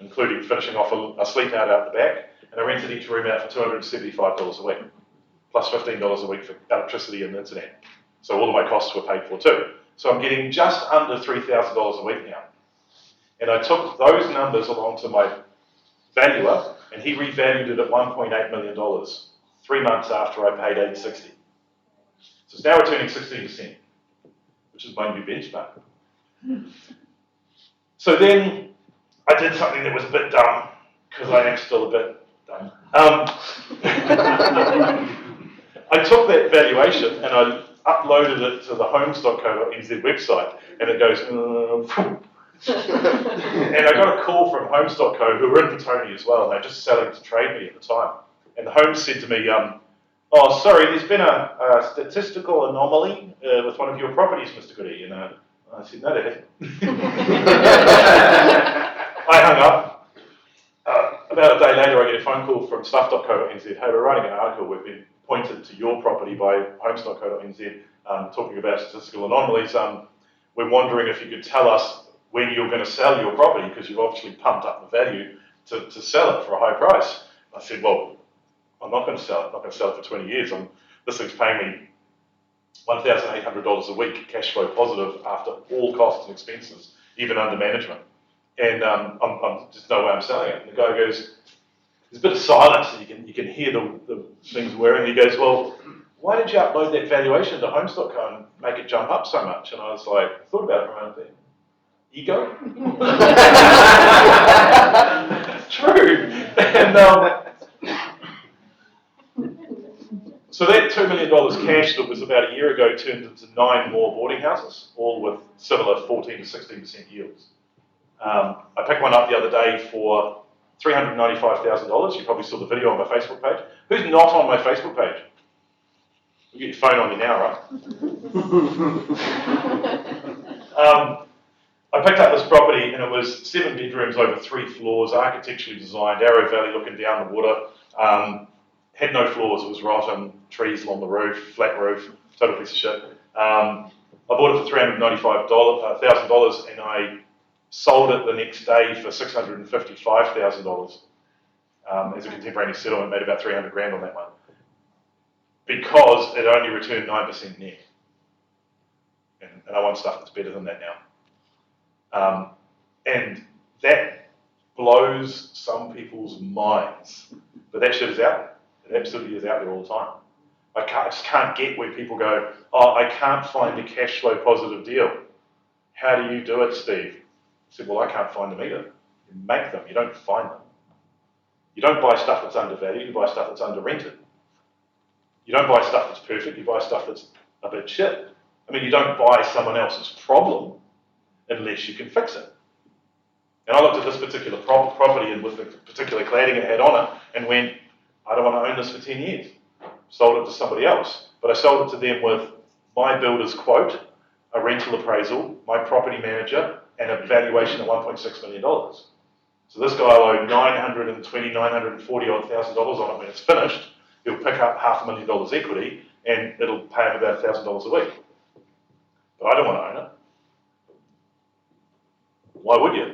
including finishing off a sleep out the back, and I rented each room out for $275 a week, plus $15 a week for electricity and the internet. So all of my costs were paid for too. So I'm getting just under $3,000 a week now. And I took those numbers along to my valuer, and he revalued it at $1.8 million, 3 months after I paid $860. So it's now returning 16%, which is my new benchmark. So then I did something that was a bit dumb, because I am still a bit dumb. I took that valuation and I uploaded it to the homes.co.nz website, and it goes, and I got a call from homes.co, who were in Petone as well, and they're just selling to trade me at the time. And the Homes said to me, oh, sorry, there's been a statistical anomaly with one of your properties, Mr. Goodey. And I said, no, there hasn't. I hung up. About a day later, I get a phone call from stuff.co.nz. Hey, we're writing an article. We've been pointed to your property by homes.co.nz talking about statistical anomalies. We're wondering if you could tell us when you're going to sell your property, because you've obviously pumped up the value to sell it for a high price. I said, well, I'm not going to sell it. I'm not going to sell it for 20 years. This thing's paying me $1,800 a week, cash flow positive after all costs and expenses, even under management. And I'm just no way I'm selling it. And the guy goes, there's a bit of silence, and you can hear the things whirring. He goes, well, why did you upload that valuation to homes.co and make it jump up so much? And I was like, I thought about it for a moment there. Ego? True. And so that $2 million cash that was about a year ago turned into 9 more boarding houses, all with similar 14 to 16% yields. I picked one up the other day for $395,000. You probably saw the video on my Facebook page. Who's not on my Facebook page? You get your phone on me now, right? I picked up this property and it was 7 bedrooms over 3 floors, architecturally designed, Arrow Valley looking down the water. Had no floors, it was rotten, trees along the roof, flat roof, total piece of shit. I bought it for $395,000 and I sold it the next day for $655,000 as a contemporaneous settlement, made about 300 grand on that one. Because it only returned 9% net. And I want stuff that's better than that now. And that blows some people's minds. But that shit is out there. It absolutely is out there all the time. I just can't get where people go, oh, I can't find a cash flow positive deal. How do you do it, Steve? I said, well, I can't find them either. You make them, you don't find them. You don't buy stuff that's undervalued, you buy stuff that's under-rented. You don't buy stuff that's perfect, you buy stuff that's a bit shit. I mean, you don't buy someone else's problem unless you can fix it. And I looked at this particular property and with the particular cladding it had on it and went, I don't want to own this for 10 years. Sold it to somebody else. But I sold it to them with my builder's quote, a rental appraisal, my property manager, and a valuation of $1.6 million. So this guy will owe $940,000 on it when it's finished. He'll pick up $500,000 equity and it'll pay him about $1,000 a week. But I don't want to own it. Why would you?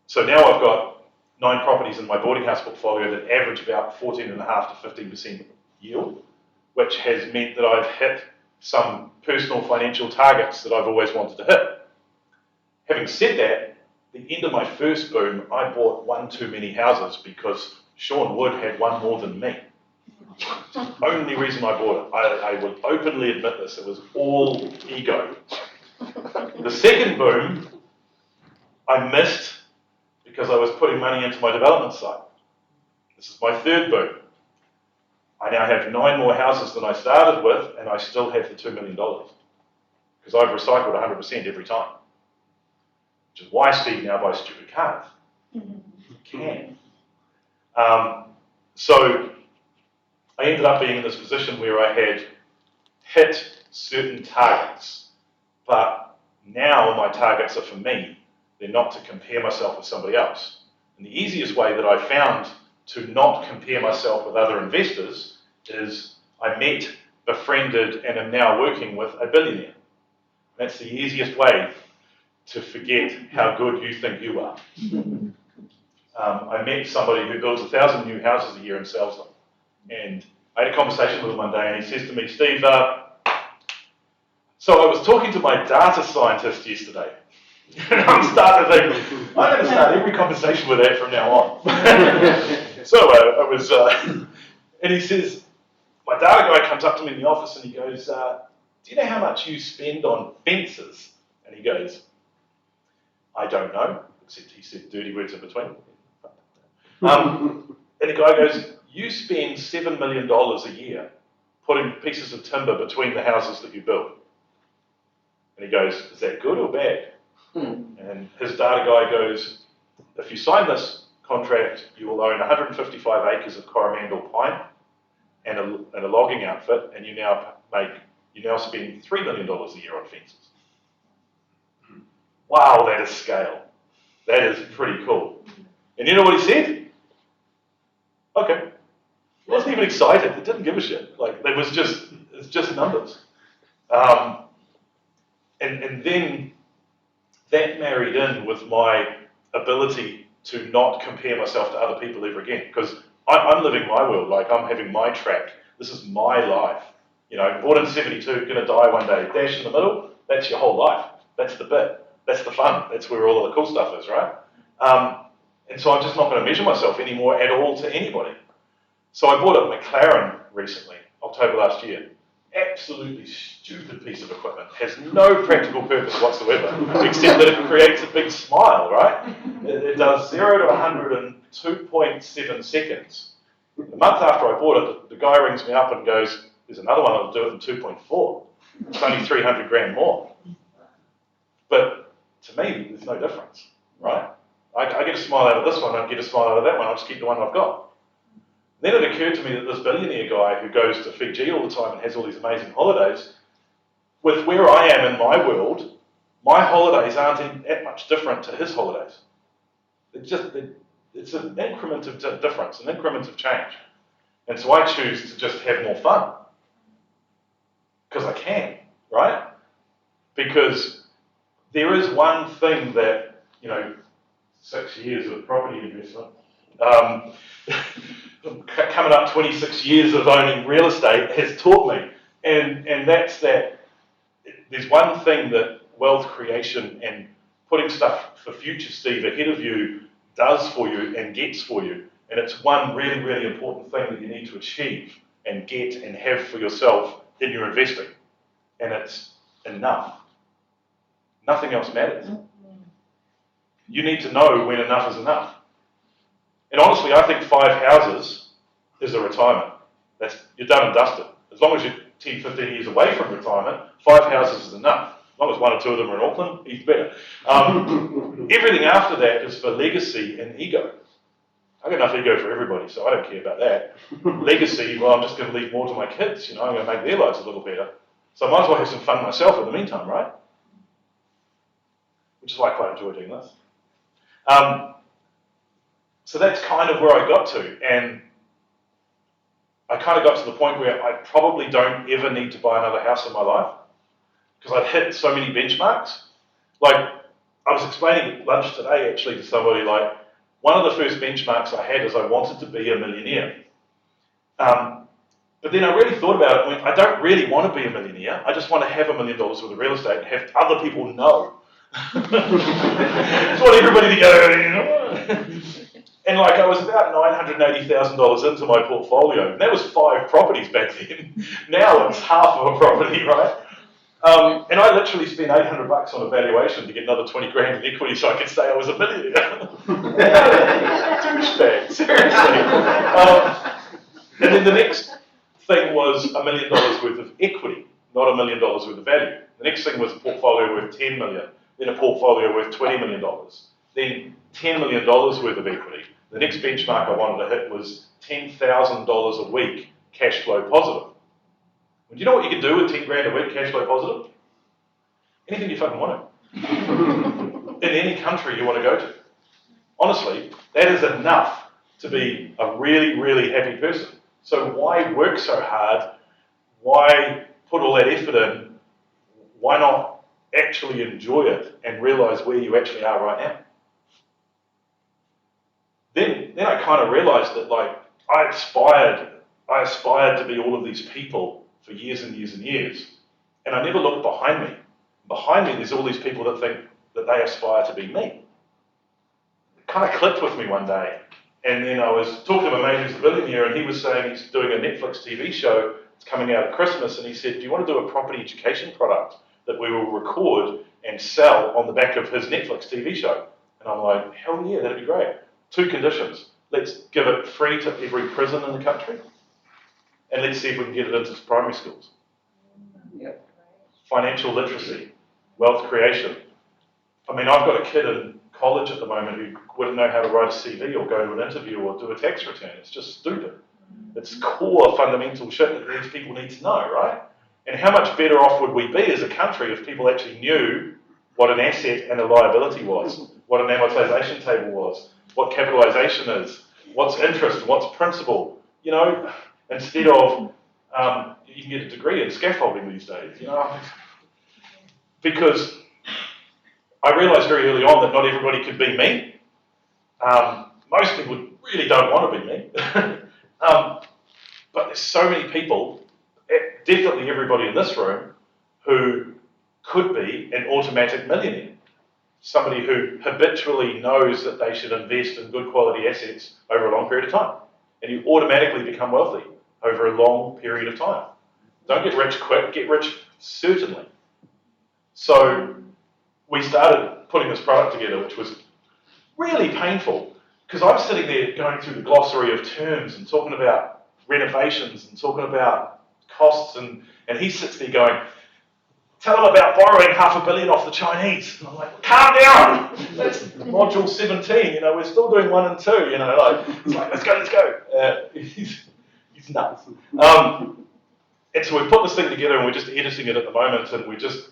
So now I've got 9 properties in my boarding house portfolio that average about 14.5% to 15% yield, which has meant that I've hit some personal financial targets that I've always wanted to hit. Having said that, the end of my first boom, I bought one too many houses because Sean Wood had one more than me. Only reason I bought it. I would openly admit this, it was all ego. The second boom, I missed because I was putting money into my development site. This is my third boom. I now have 9 more houses than I started with, and I still have the $2 million. Because I've recycled 100% every time. Which is why Steve now buys stupid cars. He can. So I ended up being in this position where I had hit certain targets, but now my targets are for me. They're not to compare myself with somebody else. And the easiest way that I found to not compare myself with other investors is I met, befriended, and am now working with a billionaire. That's the easiest way to forget how good you think you are. I met somebody who builds 1,000 new houses a year and sells them. And I had a conversation with him one day and he says to me, Steve, so I was talking to my data scientist yesterday. And I'm starting to think, I'm going to start every conversation with that from now on. So I was, and he says, my data guy comes up to me in the office and he goes, do you know how much you spend on fences? And he goes, I don't know, except he said dirty words in between. And the guy goes, you spend $7 million a year putting pieces of timber between the houses that you build. And he goes, is that good or bad? And his data guy goes, if you sign this contract, you will own 155 acres of Coromandel pine and a logging outfit, and you now spend $3 million a year on fences. Wow, that is scale. That is pretty cool. And you know what he said? Okay. He wasn't even excited. He didn't give a shit. Like, it's just numbers. And then that married in with my ability to not compare myself to other people ever again. Because I'm living my world, like I'm having my track. This is my life. You know, born in 72, gonna die one day. Dash in the middle, that's your whole life. That's the bit. That's the fun. That's where all of the cool stuff is, right? And so I'm just not going to measure myself anymore at all to anybody. So I bought a McLaren recently, October last year. Absolutely stupid piece of equipment. Has no practical purpose whatsoever, except that it creates a big smile, right? It does 0 to 100 in 2.7 seconds. The month after I bought it, the guy rings me up and goes, there's another one that'll do it in 2.4. It's only 300 grand more. But to me, there's no difference, right? I get a smile out of this one, I get a smile out of that one, I'll just keep the one I've got. Then it occurred to me that this billionaire guy who goes to Fiji all the time and has all these amazing holidays, with where I am in my world, my holidays aren't that much different to his holidays. It's an increment of difference, an increment of change. And so I choose to just have more fun. Because I can, right? Because there is one thing that, 6 years of property investment, coming up 26 years of owning real estate has taught me. And that's that there's one thing that wealth creation and putting stuff for future Steve ahead of you does for you and gets for you. And it's one really, really important thing that you need to achieve and get and have for yourself in your investing. And it's enough. Nothing else matters. You need to know when enough is enough. And honestly, I think 5 houses is a retirement. You're done and dusted. As long as you're 10, 15 years away from retirement, 5 houses is enough. As long as 1 or 2 of them are in Auckland, even better. Everything after that is for legacy and ego. I've got enough ego for everybody, so I don't care about that. Legacy, well, I'm just going to leave more to my kids. I'm going to make their lives a little better. So I might as well have some fun myself in the meantime, right? Which is why I quite enjoy doing this. So that's kind of where I got to, and I kind of got to the point where I probably don't ever need to buy another house in my life because I've hit so many benchmarks. Like, I was explaining at lunch today actually to somebody, like, one of the first benchmarks I had is I wanted to be a millionaire. But then I really thought about it and went, I don't really want to be a millionaire. I just want to have $1 million worth of real estate and have other people know. I just want everybody to go, And like I was about $980,000 into my portfolio. And that was 5 properties back then. Now it's half of a property, right? And I literally spent $800 on a valuation to get another 20 grand in equity so I could say I was a millionaire. Douchebag, seriously. And then the next thing was $1 million worth of equity, not $1 million worth of value. The next thing was a portfolio worth 10 million, then a portfolio worth $20 million, then $10 million worth of equity. The next benchmark I wanted to hit was $10,000 a week cash flow positive. Do you know what you can do with 10 grand a week cash flow positive? Anything you fucking want to. In any country you want to go to. Honestly, that is enough to be a really, really happy person. So why work so hard? Why put all that effort in? Why not actually enjoy it and realize where you actually are right now? Then I kind of realized that, like, I aspired to be all of these people for years and years and years. And I never looked behind me. Behind me, there's all these people that think that they aspire to be me. It kind of clicked with me one day. And then I was talking to my mate who's a billionaire, and he was saying he's doing a Netflix TV show. It's coming out at Christmas. And he said, do you want to do a property education product that we will record and sell on the back of his Netflix TV show? And I'm like, hell yeah, that'd be great. 2 conditions. Let's give it free to every prison in the country. And let's see if we can get it into primary schools. Yep. Financial literacy, wealth creation. I mean, I've got a kid in college at the moment who wouldn't know how to write a CV or go to an interview or do a tax return. It's just stupid. It's core fundamental shit that these people need to know, right? And how much better off would we be as a country if people actually knew what an asset and a liability was, what an amortization table was, what capitalization is, what's interest, what's principal, instead of, you can get a degree in scaffolding these days, because I realized very early on that not everybody could be me. Most people really don't want to be me. But there's so many people, definitely everybody in this room, who could be an automatic millionaire. Somebody who habitually knows that they should invest in good quality assets over a long period of time. And you automatically become wealthy over a long period of time. Don't get rich quick, get rich certainly. So we started putting this product together, which was really painful, because I'm sitting there going through the glossary of terms and talking about renovations and talking about costs, and he sits there going, tell them about borrowing $500 million off the Chinese. And I'm like, calm down. That's module 17. We're still doing 1 and 2. It's like, let's go. He's nuts. And so we put this thing together, and we're just editing it at the moment, and we're just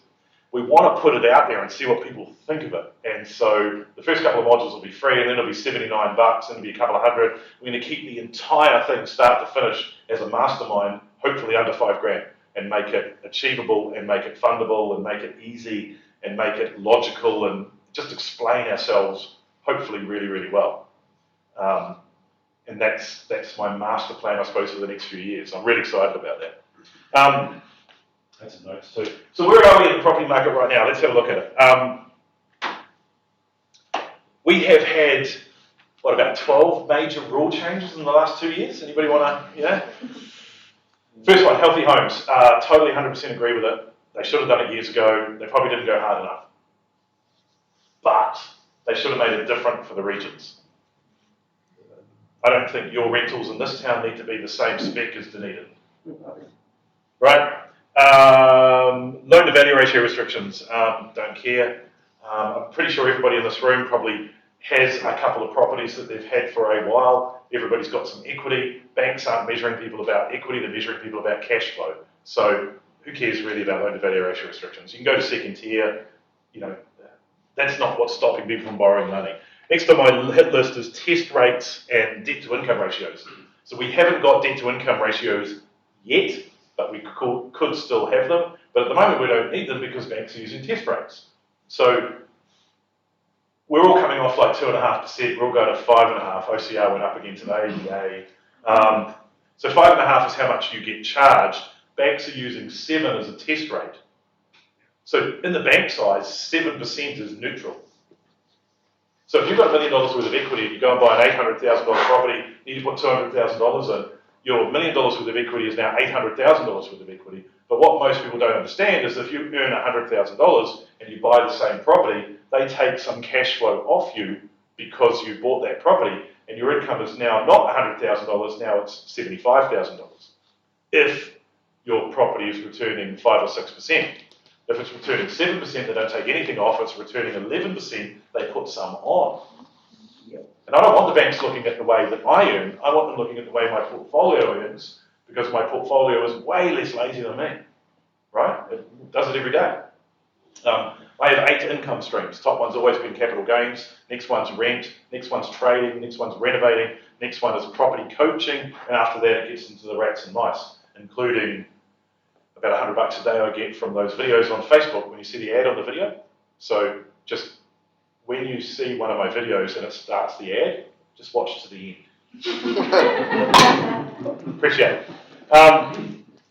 we want to put it out there and see what people think of it. And so the first couple of modules will be free, and then it'll be $79, and it'll be a couple of hundred. We're going to keep the entire thing start to finish as a mastermind, hopefully under $5,000, and make it achievable, and make it fundable, and make it easy, and make it logical, and just explain ourselves hopefully really, really well. And that's my master plan, I suppose, for the next few years. I'm really excited about that. That's a note too. So where are we in the property market right now? Let's have a look at it. We have had, what, about 12 major rule changes in the last 2 years? Anybody want to, yeah? First one, healthy homes. Totally 100% agree with it. They should have done it years ago. They probably didn't go hard enough. But they should have made it different for the regions. I don't think your rentals in this town need to be the same spec as Dunedin. Right? Loan to value ratio restrictions, don't care. I'm pretty sure everybody in this room probably has a couple of properties that they've had for a while. Everybody's got some equity. Banks aren't measuring people about equity, they're measuring people about cash flow. So who cares really about loan to value ratio restrictions? You can go to second tier, you know, that's not what's stopping people from borrowing money. Next on my hit list is test rates and debt to income ratios. So we haven't got debt to income ratios yet, but we could still have them. But at the moment we don't need them because banks are using test rates. So we're all coming off like 2.5%, we're all going to 5.5%. OCR went up again today, yay. So 5.5% is how much you get charged. Banks are using 7 as a test rate. So in the bank size, 7% is neutral. So if you've got $1 million worth of equity and you go and buy an $800,000 property, you need to put $200,000 in, your $1 million worth of equity is now $800,000 worth of equity. But what most people don't understand is if you earn $100,000 and you buy the same property, they take some cash flow off you because you bought that property, and your income is now not $100,000, now it's $75,000. If your property is returning 5 or 6%. If it's returning 7%, they don't take anything off. If it's returning 11%, they put some on. And I don't want the banks looking at the way that I earn. I want them looking at the way my portfolio earns, because my portfolio is way less lazy than me, right? It does it every day. I have 8 income streams. Top one's always been capital gains. Next one's rent. Next one's trading. Next one's renovating. Next one is property coaching. And after that, it gets into the rats and mice, including about $100 a day I get from those videos on Facebook when you see the ad on the video. So just when you see one of my videos and it starts the ad, just watch to the end. Appreciate it.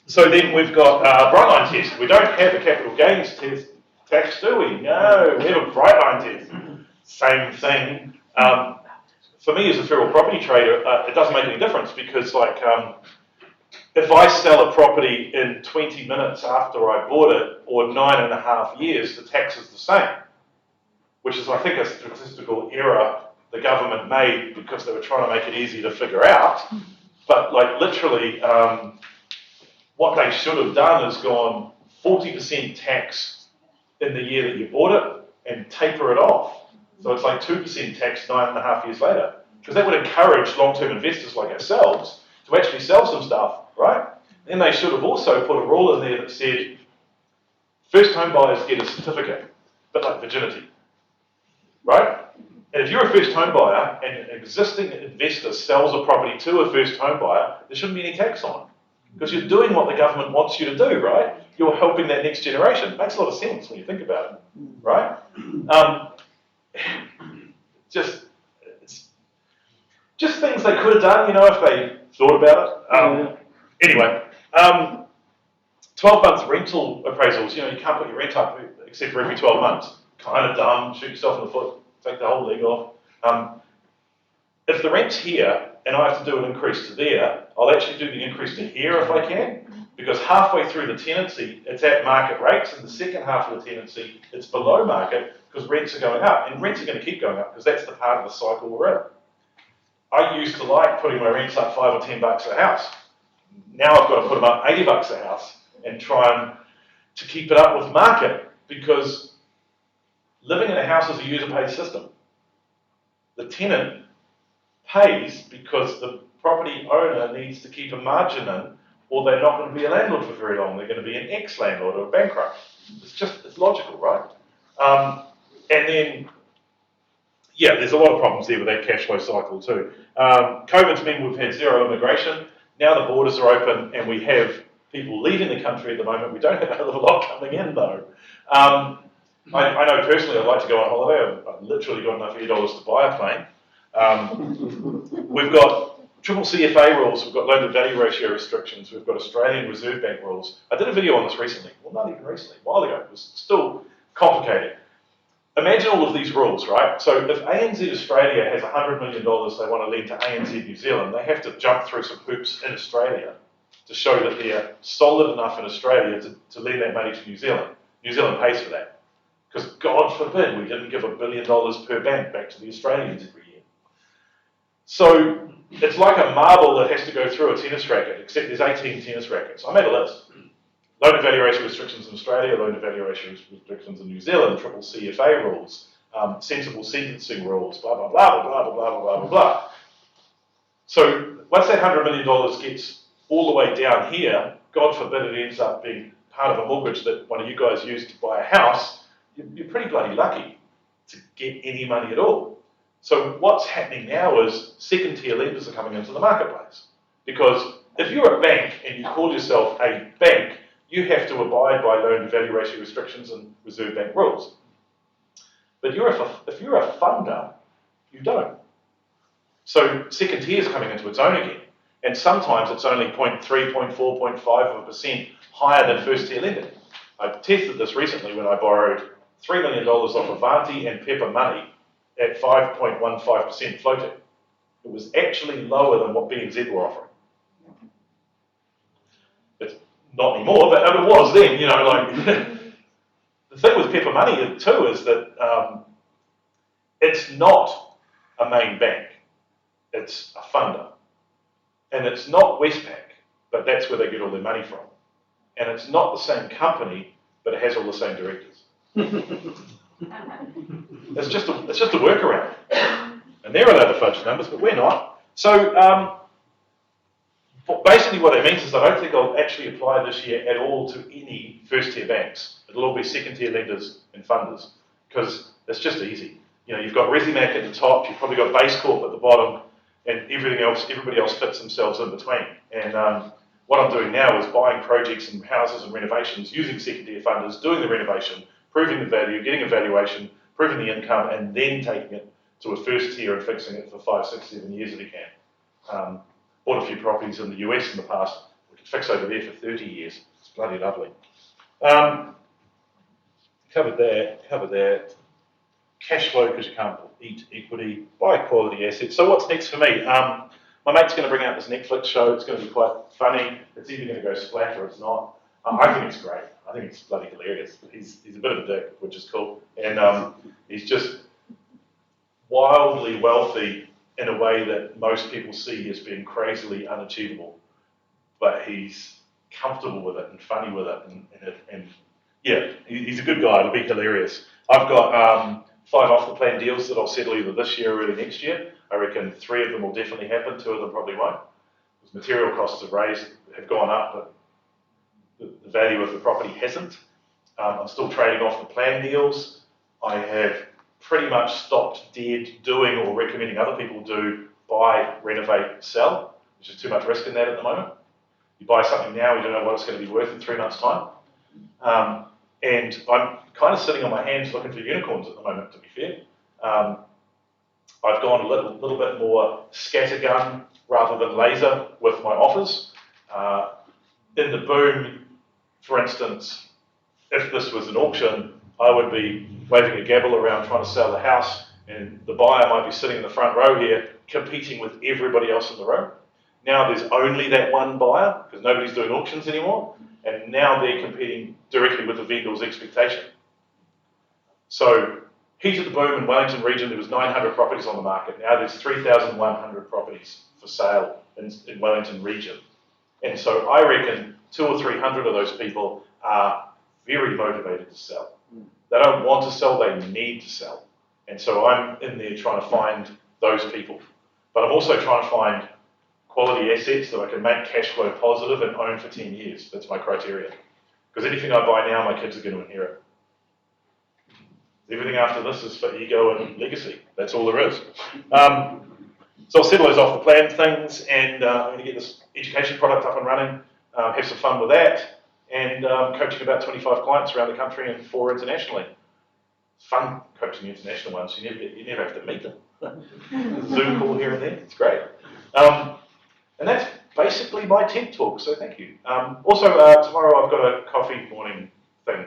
So then we've got Brightline test. We don't have a capital gains tax, do we? No, we have a Brightline test. Same thing. For me as a federal property trader, it doesn't make any difference because if I sell a property in 20 minutes after I bought it, or 9.5 years, the tax is the same, which is, I think, a statistical error the government made because they were trying to make it easy to figure out. But like literally, what they should have done is gone 40% tax in the year that you bought it and taper it off. So it's like 2% tax 9.5 years later, because that would encourage long-term investors like ourselves to actually sell some stuff, right? Then they should have also put a rule in there that said first home buyers get a certificate, but like virginity, right? And if you're a first home buyer and an existing investor sells a property to a first home buyer, there shouldn't be any tax on it, because you're doing what the government wants you to do, right? You're helping that next generation. It makes a lot of sense when you think about it, right? Just things they could have done, if they thought about it. Anyway, 12 months rental appraisals, you can't put your rent up except for every 12 months. Kind of dumb, shoot yourself in the foot, take the whole leg off. If the rent's here and I have to do an increase to there, I'll actually do the increase to here if I can, because halfway through the tenancy, it's at market rates, and the second half of the tenancy, it's below market because rents are going up, and rents are going to keep going up because that's the part of the cycle we're in. I used to like putting my rents up $5 or $10 a house. Now I've got to put them up $80 a house and try to keep it up with market, because living in a house is a user-paid system. The tenant pays because the property owner needs to keep a margin in, or they're not going to be a landlord for very long. They're going to be an ex-landlord or bankrupt. It's logical, right? And then, yeah, there's a lot of problems there with that cash flow cycle too. COVID's meant we've had zero immigration. Now the borders are open and we have people leaving the country at the moment. We don't have a hell of a lot coming in though. I know personally I'd like to go on holiday. I've literally got enough dollars to buy a plane. We've got triple CFA rules, we've got loan to value ratio restrictions, we've got Australian Reserve Bank rules. I did a video on this recently, well not even recently, a while ago, it was still complicated. Imagine all of these rules, right? So if ANZ Australia has $100 million they want to lend to ANZ New Zealand, they have to jump through some hoops in Australia to show that they're solid enough in Australia to lend that money to New Zealand. New Zealand pays for that. Because God forbid we didn't give $1 billion per bank back to the Australians every year. So it's like a marble that has to go through a tennis racket, except there's 18 tennis rackets. I made a list. Loan to value ratio restrictions in Australia, loan to value ratio restrictions in New Zealand, triple CFA rules, sensible sentencing rules, blah, blah, blah, blah, blah, blah, blah, blah, blah. So once that $100 million gets all the way down here, God forbid it ends up being part of a mortgage that one of you guys used to buy a house, you're pretty bloody lucky to get any money at all. So what's happening now is second-tier lenders are coming into the marketplace. Because if you're a bank and you call yourself a bank, you have to abide by loan to value ratio restrictions and Reserve Bank rules. But if you're a funder, you don't. So second tier is coming into its own again. And sometimes it's only 0.3, 0.4, 0.5% higher than first tier lending. I tested this recently when I borrowed $3 million off Avanti and Pepper Money at 5.15% floating. It was actually lower than what BNZ were offering. It's not anymore, but it was then, you know, like, the thing with Pepper Money too is that it's not a main bank, it's a funder. And it's not Westpac, but that's where they get all their money from. And it's not the same company, but it has all the same directors. It's just a workaround. And they're allowed to fudge numbers, but we're not. So basically what it means is I don't think I'll actually apply this year at all to any first-tier banks. It'll all be second-tier lenders and funders, because it's just easy. You know, you've got Resimac at the top, you've probably got Base Corp at the bottom, and everybody else fits themselves in between. And what I'm doing now is buying projects and houses and renovations using second-tier funders, doing the renovation, proving the value, getting a valuation, proving the income, and then taking it to a first tier and fixing it for 5, 6, 7 years if you can. Bought a few properties in the US in the past. We could fix over there for 30 years. It's bloody lovely. Covered that. Cash flow, because you can't eat equity, buy quality assets. So what's next for me? My mate's going to bring out this Netflix show. It's going to be quite funny. It's either going to go splat or it's not. I think it's great. I think it's bloody hilarious. He's a bit of a dick, which is cool. And he's just wildly wealthy in a way that most people see as being crazily unachievable. But he's comfortable with it and funny with it. And yeah, he's a good guy. It'll be hilarious. I've got 5 off-the-plan deals that I'll settle either this year or early next year. I reckon 3 of them will definitely happen. 2 of them probably won't. Because material costs have gone up, but the value of the property hasn't. I'm still trading off the plan deals. I have pretty much stopped dead doing or recommending other people do buy, renovate, sell, which is too much risk in that at the moment. You buy something now, you don't know what it's going to be worth in 3 months' time. And I'm kind of sitting on my hands looking for unicorns at the moment, to be fair. I've gone a little bit more scattergun rather than laser with my offers. In the boom, for instance, if this was an auction, I would be waving a gavel around trying to sell the house, and the buyer might be sitting in the front row here competing with everybody else in the room. Now there's only that one buyer, because nobody's doing auctions anymore, and now they're competing directly with the vendor's expectation. So, heat of the boom in Wellington region, there was 900 properties on the market. Now there's 3,100 properties for sale in Wellington region. And so I reckon 200 or 300 of those people are very motivated to sell. They don't want to sell, they need to sell. And so I'm in there trying to find those people. But I'm also trying to find quality assets that I can make cash flow positive and own for 10 years. That's my criteria. Because anything I buy now, my kids are going to inherit. Everything after this is for ego and legacy. That's all there is. So I'll settle those off the plan things, and I'm going to get this education product up and running, have some fun with that, and coaching about 25 clients around the country and 4 internationally. It's fun coaching international ones. You never have to meet them. Zoom call here and there. It's great. And that's basically my TED talk. So thank you. Also tomorrow I've got a coffee morning thing.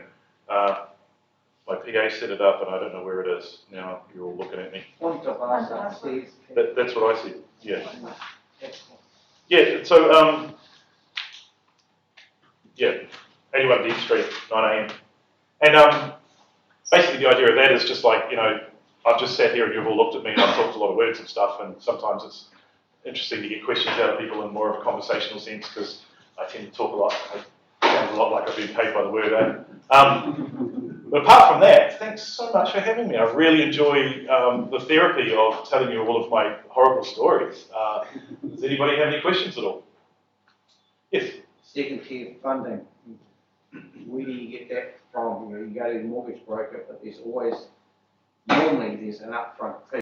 My PA set it up, and I don't know where it is. Now you're all looking at me. That's what I said. Yeah. Yeah. So yeah, 81 Dean Street, 9 a.m. And basically the idea of that is just like, I've just sat here and you've all looked at me and I've talked a lot of words and stuff, and sometimes it's interesting to get questions out of people in more of a conversational sense because I tend to talk a lot. I sound a lot like I've been paid by the word, But apart from that, thanks so much for having me. I really enjoy the therapy of telling you all of my horrible stories. Does anybody have any questions at all? Yes? Second tier funding, where do you get that from? You go to the mortgage broker, but normally there's an upfront fee.